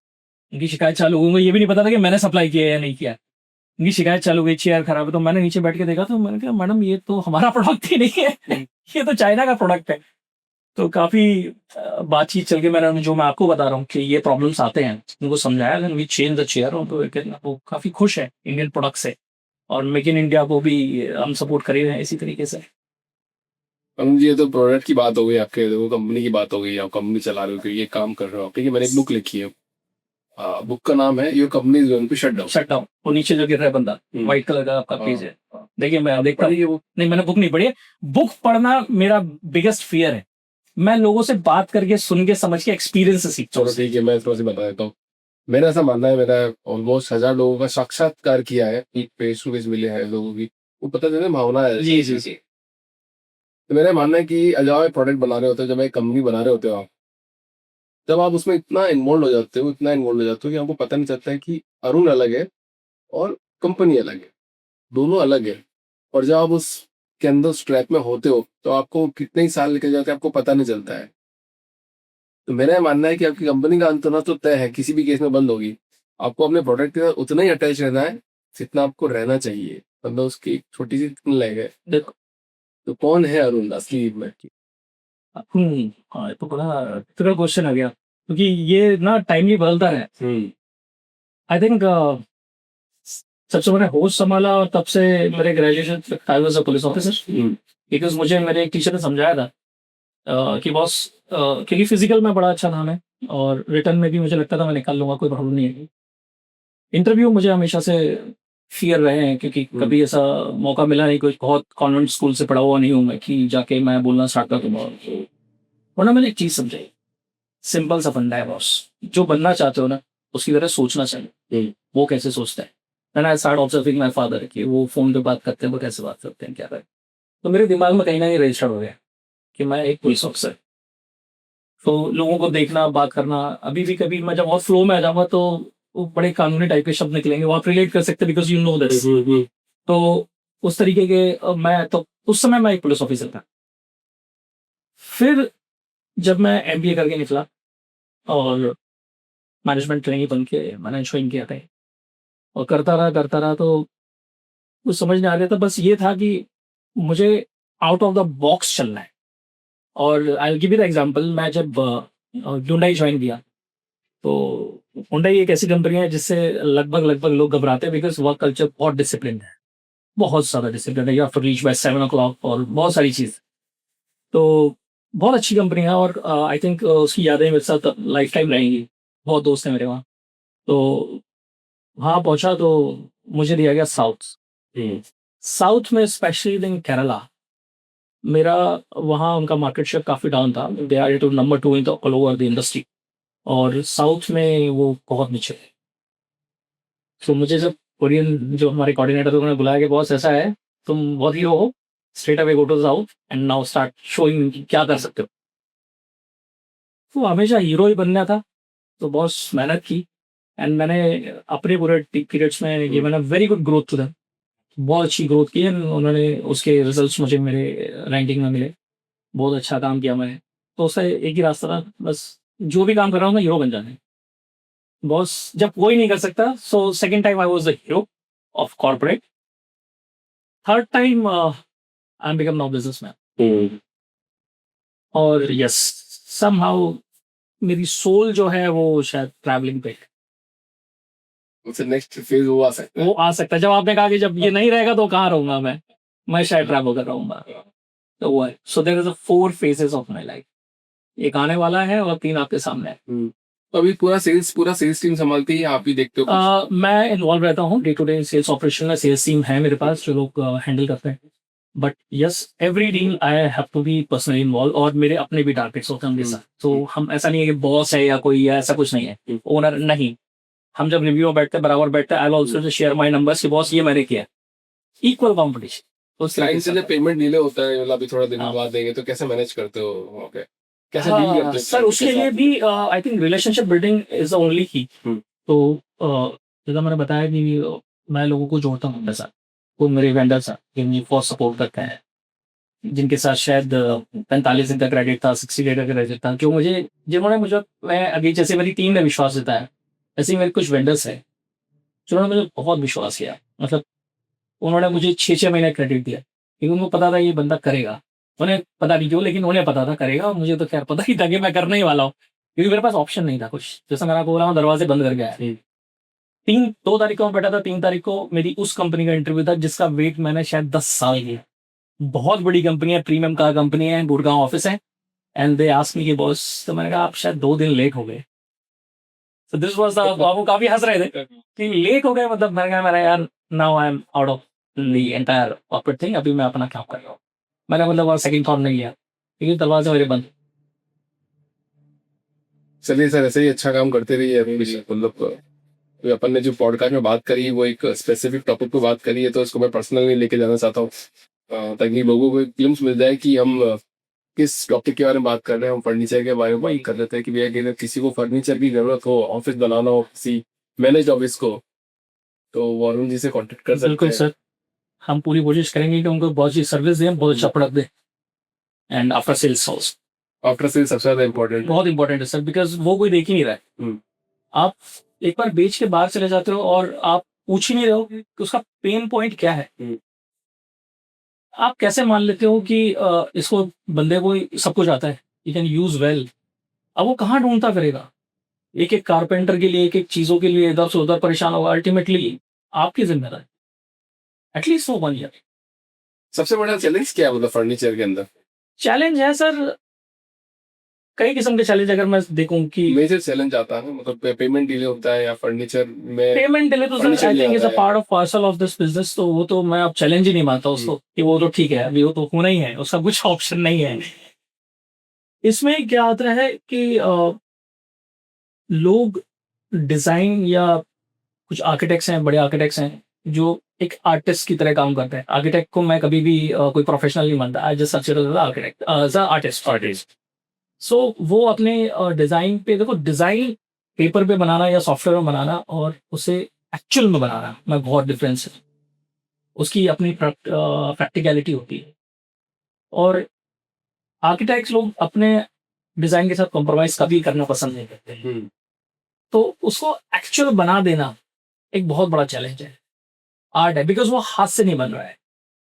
उनकी शिकायत चालू हो गई, ये भी नहीं पता था कि मैंने सप्लाई किया या नहीं किया। उनकी शिकायत चालू हो गई, चेयर खराब है। तो मैंने नीचे बैठ के देखा, तो मैंने कहा मैडम ये तो हमारा प्रोडक्ट ही नहीं है, ये तो चाइना का प्रोडक्ट है। तो काफी बातचीत चल के मैंने, जो मैं आपको बता रहा हूँ कि ये प्रॉब्लम्स आते हैं, उनको समझाया, then we change the chair. तो वो काफी खुश है इंडियन प्रोडक्ट से, और मेक इन इंडिया को भी हम सपोर्ट कर रहे हैं इसी तरीके से। अरुण जी, ये तो प्रोडक्ट की बात हो गई, आपके वो कंपनी की बात हो गई, आप कंपनी चला रहे हो, ये काम कर रहे हो, ठीक है। मैंने एक बुक लिखी है, बुक का नाम है your company is going to shut down. Shut down, वो नीचे जो गिर रहा है बंदा, व्हाइट कलर का आपका पेज है, देखिए मैं देखता हूँ। वो नहीं, मैंने बुक नहीं पढ़ी है। बुक पढ़ना मेरा बिगेस्ट फियर है। मैं लोगों से बात करके, सुन के, समझ के, एक्सपीरियंस से सीखता हूँ। चलो ठीक है, मैं थोड़ा सा बता देता हूँ। मेरा ऐसा मानना है, मेरा ऑलमोस्ट 1000 लोगों का साक्षात्कार किया है, फेस टू फेस मिले हैं लोगों की, वो पता चलता है भावना है। जी जी जी। तो मेरा मानना है कि जब आप प्रोडक्ट बना रहे होते हो, जब एक कंपनी बना रहे होते हो आप, जब आप उसमें इतना इन्वॉल्व हो जाते हो, इतना इन्वॉल्व हो जाते हो कि आपको पता नहीं चलता है कि अरुण अलग है और कंपनी अलग है, दोनों अलग है। और जब आप उसके अंदर उस ट्रैप में होते हो तो आपको कितने ही साल निकल जाते हैं, आपको पता नहीं चलता है। तो मेरा मानना है कि आपकी कंपनी का अंत होना तो तय है, किसी भी केस में बंद होगी। आपको अपने प्रोडक्ट के साथ उतना ही अटैच रहना है जितना आपको रहना चाहिए, मतलब उसकी एक छोटी सी लग है। देखो, तो कौन है अरुण असली में? हाँ, ये तो बड़ा डिफिकल्ट क्वेश्चन आ गया, क्योंकि ये ना टाइमली बदलता है। आई थिंक सबसे मैंने होश संभाला और तब से मेरे graduation, I was a police officer, because मुझे मेरे एक टीचर ने समझाया था कि बॉस क्योंकि फिजिकल में बड़ा अच्छा था मैं, और रिटर्न में भी मुझे लगता था मैं निकाल लूंगा, कोई प्रॉब्लम नहीं है। इंटरव्यू मुझे हमेशा से फियर रहे हैं, क्योंकि कभी ऐसा मौका मिला नहीं, कोई बहुत कॉन्वेंट स्कूल से पढ़ा हुआ नहीं हूँ मैं कि जाके मैं बोलना स्टार्ट कर दूंगा। वरना मैंने एक चीज समझाई, सिंपल सा फंडा है बॉस, जो बनना चाहते हो ना उसकी तरह सोचना चाहिए। वो कैसे सोचता है, मैंने I start observing my father कि वो फोन पे बात करते हैं, वो कैसे बात करते हैं, क्या करते हैं। तो मेरे दिमाग में कहीं ना कहीं रजिस्टर हो गया कि मैं एक पुलिस ऑफिसर। तो लोगों को देखना, बात करना, अभी भी कभी मैं जब बहुत फ्लो में आ जाऊंगा तो वो बड़े कानूनी टाइप के शब्द निकलेंगे, वो आप रिलेट कर सकते बिकॉज यू नो दिस। तो उस तरीके के मैं तो उस समय मैं एक पुलिस ऑफिसर था। फिर जब मैं एमबीए करके निकला और मैनेजमेंट ट्रेनिंग बन के मैंने ज्वाइन किया था, और करता रहा तो कुछ समझ नहीं आ रहा था। बस ये था कि मुझे आउट ऑफ द बॉक्स चलना है। और I give you the example, मैं जब Hyundai ज्वाइन किया तो Hyundai एक ऐसी कंपनी है जिससे लगभग लगभग लोग घबराते हैं, बिकॉज वर्क कल्चर बहुत डिसिप्लिन है, बहुत ज़्यादा डिसिप्लिन है। You have to reach by 7 o'clock और बहुत सारी चीज़। तो बहुत अच्छी कंपनी है, और आई थिंक उसकी यादें मेरे साथ लाइफ टाइम रहेंगी। बहुत दोस्त हैं मेरे वहाँ। तो वहाँ पहुँचा तो मुझे दिया गया साउथ। साउथ में स्पेशली इन केरला, मेरा वहाँ उनका मार्केट शेयर काफ़ी डाउन था। They are to number 2 in the all over the industry, और साउथ में वो बहुत नीचे थे। तो मुझे जब कोरियन जो हमारे कोऑर्डिनेटर थे उन्होंने बुलाया कि बॉस ऐसा है, तुम बहुत हीरो हो, straight away go to south and now start showing क्या कर सकते हो। तो हमेशा हीरो ही बनना था, तो बॉस मेहनत की। एंड मैंने अपने पूरे पीरियड्स में given a very good growth to them. बहुत अच्छी ग्रोथ की है उन्होंने, उसके रिजल्ट्स मुझे मेरे रैंकिंग में मिले। बहुत अच्छा काम किया मैंने। तो उसका एक ही रास्ता था, बस जो भी काम कर रहा हूँ मैं हीरो बन जाना है। बॉस जब कोई नहीं कर सकता, so second time I was the hero of corporate. Third time I am become now businessman. और यस, समहाउ मेरी सोल जो है वो शायद ट्रैवलिंग पे है। उससे नेक्स्ट फेज वो आ सकता है। वो आ सकता है। जब आपने कहा कि जब ये नहीं रहेगा तो कहाँ रहूंगा मैं शायद ट्रैवल कर रहूंगा। तो वो है। So there is a 4 phases of my life. एक आने वाला है और 3 आपके सामने है। तो अभी पूरा सेल्स टीम संभालती है, आप ही देखते हो कुछ? मैं इन्वॉल्व रहता हूँ day to day sales operation में। सेल्स टीम है मेरे पास जो लोग हैंडल करते हैं। But yes, every deal I have to be personally involve, और मेरे अपने भी टारगेट्स होते हैं उनके साथ। तो हम ऐसा नहीं है कि बॉस है या कोई या ऐसा कुछ नहीं है, ओनर नहीं। हम जब रिव्यू में बैठते हैं, बराबर बैठते हैं, I also share my numbers कि बॉस ये मैंने किया। Equal competition. तो क्लाइंट से जब पेमेंट डिले होता है, मतलब अभी थोड़ा दिन हाँ। बाद देंगे, तो कैसे मैनेज करते हो? ओके, कैसे डील करते हाँ हो सर, client उसके के लिए साथ? भी I think relationship building is the only की। हम्म। तो जैसा मैंने बताया कि मैं लोगों को जोड़ता हूँ अपने साथ। वो मेरे वेंडर्स हैं जो मुझे बहुत सपोर्ट करते हैं, जिनके साथ शायद 45 दिन का क्रेडिट था, 60 डे का क्रेडिट था, जो मुझे जिन्होंने मुझे, मैं अभी जैसे मेरी टीम ने विश्वास जताया, ऐसे ही मेरे कुछ वेंडर्स हैं जिन्होंने मुझे बहुत विश्वास किया। मतलब उन्होंने मुझे 6 6 महीने क्रेडिट दिया, क्योंकि उनको पता था ये बंदा करेगा। उन्हें पता नहीं क्यों, लेकिन उन्हें पता था करेगा, और मुझे तो खैर पता ही था कि मैं करने ही वाला हूँ, क्योंकि मेरे पास ऑप्शन नहीं था कुछ। जैसा मैंने आपको बोला, मैं दरवाजे बंद करके आया। 2 तारीख को मैं बैठा था, 3 तारीख को मेरी उस कंपनी का इंटरव्यू था जिसका वेट मैंने शायद 10 साल किया। बहुत बड़ी कंपनी है, प्रीमियम कार कंपनी है, गुड़गांव ऑफिस है। एंड दे आस्क्ड मी कि बॉस, तो मैंने कहा आप शायद 2 दिन लेट हो गए। तो दिस वाज द, वो काफी हंस रहे थे कि लेट हो गए, मतलब मैंने कहा मेरा यार, now I am out of the entire corporate thing, अभी मैं अपना काम कर रहा हूँ। मैंने मतलब सेकंड थॉट नहीं लिया, क्योंकि दरवाजे मेरे बंद। चलिए सर, ऐसे ही अच्छा काम करते रहिए। मतलब अभी अपन ने जो पॉडकास्ट में बात करी वो एक स्पेसिफिक टॉपिक पे बात करी है, तो इसको मैं पर्सनली लेके जाना चाहता हूँ, ताकि लोगों को एक ग्लिम्स मिल जाए कि हम किस टॉपिक के बारे में बात कर रहे हैं। हम फर्नीचर के बारे में बात कर रहे थे कि भैया अगर किसी को फर्नीचर की जरूरत हो, ऑफिस बनाना हो, किसी मैनेज ऑफिस को, तो वो अरुण जी से कांटेक्ट कर सकते बिल्कुल हैं। सर, हम पूरी कोशिश करेंगे कि उनको बहुत अच्छी सर्विस दें, बहुत अच्छा प्रोडक्ट दें। And after sales also after sale सबसे ज्यादा इम्पोर्टेंट। बहुत इंपॉर्टेंट है सर, बिकॉज वो कोई देख ही नहीं रहा है। आप एक बार बेच के बाहर चले जाते हो और आप पूछ ही नहीं रहे हो कि उसका पेन पॉइंट क्या है। आप कैसे मान लेते हो कि इसको, बंदे को सब कुछ आता है, यू कैन यूज वेल। अब वो कहाँ ढूंढता फिरेगा, एक एक कारपेंटर के लिए, एक एक चीजों के लिए इधर से उधर परेशान होगा। अल्टीमेटली आपकी जिम्मेदारी, एटलीस्ट वो 1 ईयर। सबसे बड़ा चैलेंज क्या है मतलब फर्नीचर के अंदर? चैलेंज है सर, कई किस्म के चैलेंज अगर मैं देखूं कि मेजर चैलेंज आता है, मतलब पेमेंट डिले होता है या फर्नीचर में पेमेंट डिले तो furniture आई नहीं थिंक इज आता अ है। Part of parcel of this business, तो वो तो मैं अब चैलेंज ही नहीं मानता उसको कि वो तो ठीक है, अभी वो तो होना ही है, उसका कुछ ऑप्शन नहीं है। इसमें क्या आता है कि लोग डिजाइन या कुछ आर्किटेक्ट्स हैं, बड़े आर्किटेक्ट्स हैं जो एक आर्टिस्ट की तरह काम करते हैं। आर्किटेक्ट को मैं कभी भी कोई प्रोफेशनल नहीं मानता, I just consider architect as artist. So वो अपने डिजाइन पे देखो, डिजाइन पेपर पे बनाना या सॉफ्टवेयर में बनाना और उसे एक्चुअल में बनाना में बहुत डिफरेंस है। उसकी अपनी प्रैक्टिकलिटी होती है, और आर्किटेक्ट्स लोग अपने डिजाइन के साथ कॉम्प्रोमाइज कभी करना पसंद नहीं करते हैं। तो उसको एक्चुअल बना देना एक बहुत बड़ा चैलेंज है, आर्ट है, बिकॉज वो हाथ से नहीं बन रहा है,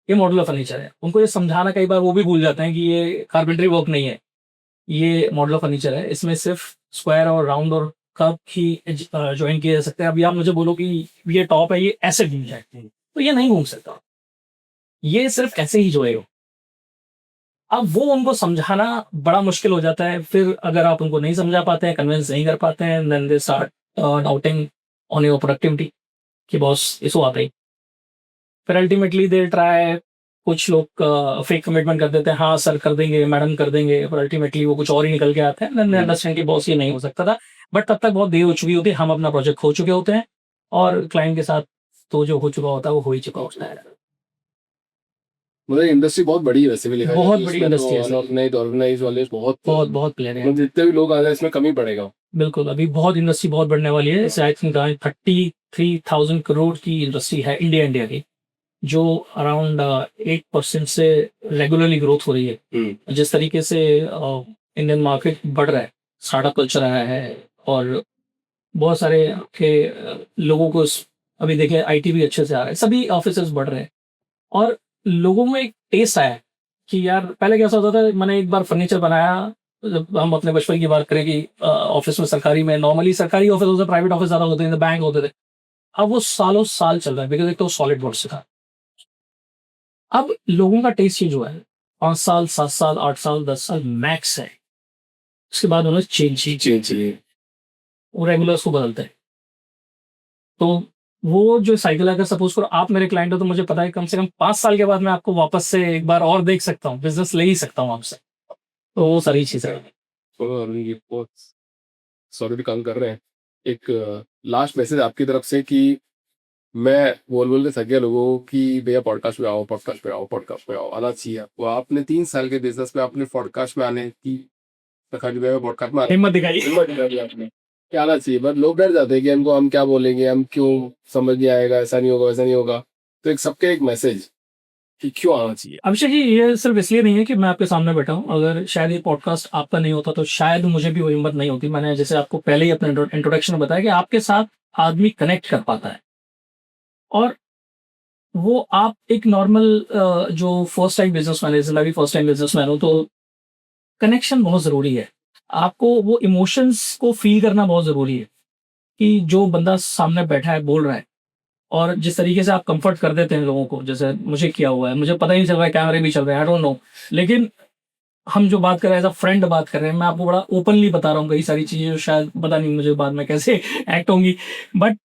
ये मॉड्यूलर फर्नीचर है। उनको ये समझाना कई बार वो भी भूल जाते हैं कि ये कारपेंटरी वर्क नहीं है, ये मॉडुलर फर्नीचर है, इसमें सिर्फ स्क्वायर और राउंड और कर्व ही ज्वाइन किए जा सकते हैं। अभी आप मुझे बोलो कि ये टॉप है, ये ऐसे घूम जाए, तो ये नहीं घूम सकता, ये सिर्फ ऐसे ही जोड़ेगा। अब वो उनको समझाना बड़ा मुश्किल हो जाता है। फिर अगर आप उनको नहीं समझा पाते हैं, कन्विंस नहीं कर पाते हैं, then they start doubting on your productivity कि बॉस इसको आता ही। फिर अल्टीमेटली दे ट्राई, कुछ लोग फेक कमिटमेंट कर देते हैं, हाँ सर कर देंगे, मैडम कर देंगे, पर अल्टीमेटली वो कुछ और ही निकल के आते हैं। देन दे अंडरस्टैंड कि बॉस ये नहीं हो सकता था, बट तब तक बहुत देर हो चुकी होती है, हम अपना प्रोजेक्ट खो चुके होते हैं, और क्लाइंट के साथ तो जो हो चुका होता है वो हो ही चुका होता है। मतलब इंडस्ट्री बहुत बड़ी है वैसे भी, लिखा बहुत जाए तो बड़ी इसमें इंडस्ट्री है तो सर। अनऑर्गेनाइज ऑर्गेनाइज वाले बहुत बहुत बहुत प्लेयर है, मतलब जितने भी लोग आ जाए इसमें कमी पड़ेगा। बिल्कुल। अभी बहुत इंडस्ट्री बहुत बढ़ने वाली है। आई थिंक 33,000 करोड़ की इंडस्ट्री है इंडिया की, जो अराउंड 8% से रेगुलरली ग्रोथ हो रही है। जिस तरीके से इंडियन मार्केट बढ़ रहा है, स्टार्टअप कल्चर आया है, और बहुत सारे के लोगों को अभी देखें आईटी भी अच्छे से आ रहा है, सभी ऑफिसेज बढ़ रहे हैं, और लोगों में एक टेस्ट आया है कि यार पहले कैसा होता था। मैंने एक बार फर्नीचर बनाया, जब हम अपने बचपन की बात करें कि ऑफिस में, सरकारी में, नॉर्मली सरकारी ऑफिस होते, प्राइवेट ऑफिस ज्यादा होते थे, बैंक होते थे। अब वो सालों साल चल रहा है, बिकॉज एक तो सॉलिड बोर्ड से था। अब लोगों का टेस्ट चेंज हुआ है, 5 साल, 7 साल, 8 साल, 10 साल मैक्स है, उसके बाद उन्होंने चेंज चाहिए। वो रेगुलर्स को बदलते हैं। तो वो जो साइकिल, अगर सपोज करो आप मेरे क्लाइंट हो, तो मुझे पता है कम से कम 5 साल के बाद मैं आपको वापस से एक बार और देख सकता हूँ, बिजनेस ले ही सकता हूँ आपसे। तो वो सारी चीजें हैं। तो अरुण जी बहुत सॉरी काम कर रहे हैं। एक लास्ट मैसेज आपकी तरफ से कि मैं बोल के थक गया लोगों को कि भैया पॉडकास्ट पे आओ, पॉडकास्ट पे आओ, पॉडकास्ट पे आओ, आना चाहिए आपको। आपने 3 साल के बिजनेस में आपने पॉडकास्ट में आने की रखा कि भैया पॉडकास्ट में हिम्मत दिखाई। हिम्मत दिखाई आपने क्या आना चाहिए। बट लोग डर जाते हैं कि हमको, हम क्या बोलेंगे, हम क्यों, समझ नहीं आएगा, ऐसा नहीं होगा, वैसा नहीं होगा। तो एक सबके एक मैसेज कि क्यों आना चाहिए। अभिषेक जी, ये सिर्फ इसलिए नहीं है कि मैं आपके सामने बैठा हूँ, अगर शायद ये पॉडकास्ट आपका नहीं होता तो शायद मुझे भी वो हिम्मत नहीं होती। मैंने जैसे आपको पहले ही अपने इंट्रोडक्शन में बताया कि आपके साथ आदमी कनेक्ट कर पाता है, और वो आप एक नॉर्मल जो फर्स्ट टाइम बिजनेसमैन है, जैसे मैं भी फर्स्ट टाइम बिजनेसमैन हूँ, तो कनेक्शन बहुत ज़रूरी है। आपको वो इमोशंस को फील करना बहुत ज़रूरी है कि जो बंदा सामने बैठा है, बोल रहा है, और जिस तरीके से आप कंफर्ट कर देते हैं लोगों को, जैसे मुझे किया हुआ है, मुझे पता ही नहीं चल रहा है, कैमरे भी चल रहे हैं, आई डोंट नो, लेकिन हम जो बात कर रहे हैं एज अ फ्रेंड बात कर रहे हैं, मैं आपको बड़ा ओपनली बता रहा हूँ कई सारी चीज़ें जो शायद पता नहीं मुझे बाद में कैसे एक्ट होंगी, बट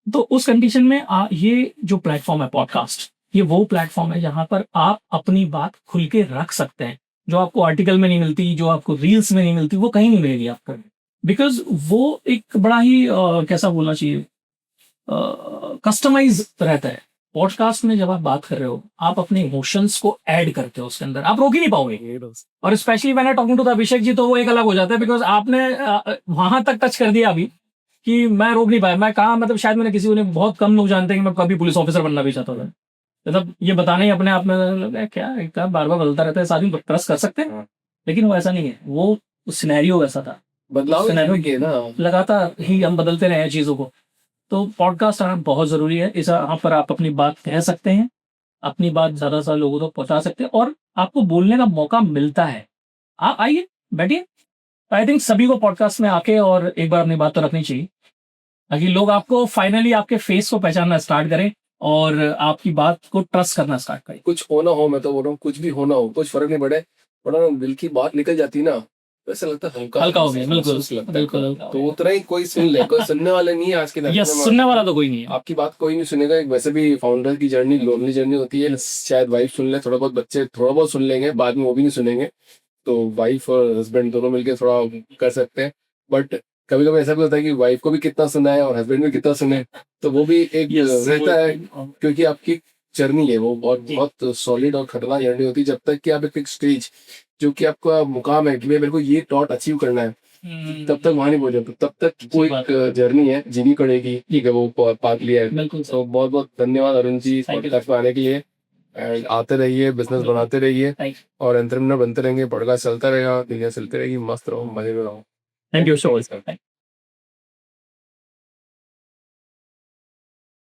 तो उस कंडीशन में ये जो प्लेटफॉर्म है पॉडकास्ट, ये वो प्लेटफॉर्म है जहां पर आप अपनी बात खुल के रख सकते हैं, जो आपको आर्टिकल में नहीं मिलती, जो आपको रील्स में नहीं मिलती, वो कहीं नहीं मिलेगी आपको, बिकॉज वो एक बड़ा ही कैसा बोलना चाहिए, कस्टमाइज रहता है। पॉडकास्ट में जब आप बात कर रहे हो, आप अपने इमोशंस को ऐड करते हो उसके अंदर, आप रोक ही नहीं पाओगे। और specially when I talking to the Abhishek ji, तो वो एक अलग हो जाता है, बिकॉज आपने वहां तक टच कर दिया अभी कि मैं रोक नहीं पाया। मैं कहा, मतलब शायद मैंने किसी को नहीं, बहुत कम लोग जानते हैं कि मैं कभी पुलिस ऑफिसर बनना भी चाहता था। मतलब ये बताना ही अपने आप में लगा, क्या एक बार बार बदलता रहता है, आदमी ट्रस्ट कर सकते हैं, लेकिन वो ऐसा नहीं है। वो सिनेरियो वैसा था, बदलाव सिनेरियो के ना लगातार ही हम बदलते रहे हैं चीजों को। तो पॉडकास्ट आना बहुत जरूरी है। इस यहाँ पर आप अपनी बात कह सकते हैं, अपनी बात ज्यादा से ज्यादा लोगों तक पहुंचा सकते हैं, और आपको बोलने का मौका मिलता है। आप आइए, बैठिए। आई थिंक सभी को पॉडकास्ट में आके और एक बार अपनी बात तो रखनी चाहिए, ताकि लोग आपको फाइनली आपके फेस को पहचानना स्टार्ट करें और आपकी बात को ट्रस्ट करना स्टार्ट करें। कुछ होना हो, मैं तो बोल रहा हूँ कुछ भी होना हो, कुछ फर्क नहीं पड़े, बड़ा दिल की बात निकल जाती ना, वैसे लगता है हल्का हल्का हो गया, बिल्कुल महसूस लगता है। बिल्कुल हल्का हो तो उतना ही कोई सुन ले, कोई सुनने वाला नहीं है आज के गया। दौर यस, में। सुनने वाला तो कोई नहीं है। आपकी बात कोई नहीं सुनेगा। एक वैसे भी फाउंडर की जर्नी लोनली जर्नी होती है। शायद वाइफ सुन ले, थोड़ा बहुत बच्चे थोड़ा बहुत सुन लेंगे, बाद में वो भी नहीं सुनेंगे। तो वाइफ और हस्बैंड दोनों मिलकर थोड़ा कर सकते हैं। बट कभी कभी ऐसा भी होता है कि वाइफ को भी कितना सुना है और हस्बैंड भी कितना सुने, तो वो भी एक यस, रहता है। क्योंकि आपकी जर्नी है वो बहुत बहुत सॉलिड और खतरनाक जर्नी होती है, जब तक कि आप एक स्टेज जो कि आपका मुकाम है कि मेरे को ये डॉट अचीव करना है, तब तक वहां नहीं पहुंचे। तब तक वो बात एक जर्नी है, जीनी पड़ेगी। ठीक है, वो पार्ट लिया है। बिल्कुल तो बहुत बहुत धन्यवाद Arun ji Thank you. Podcast में आने के लिए। एंड आते रहिए, बिजनेस बनाते रहिए Thank और एंटरप्रेन्योर बनते रहेंगे। पॉडकास्ट चलता रहेगा, दुनिया चलती रहेगी। मस्त रहो, मजे में रहो। Thank you so much.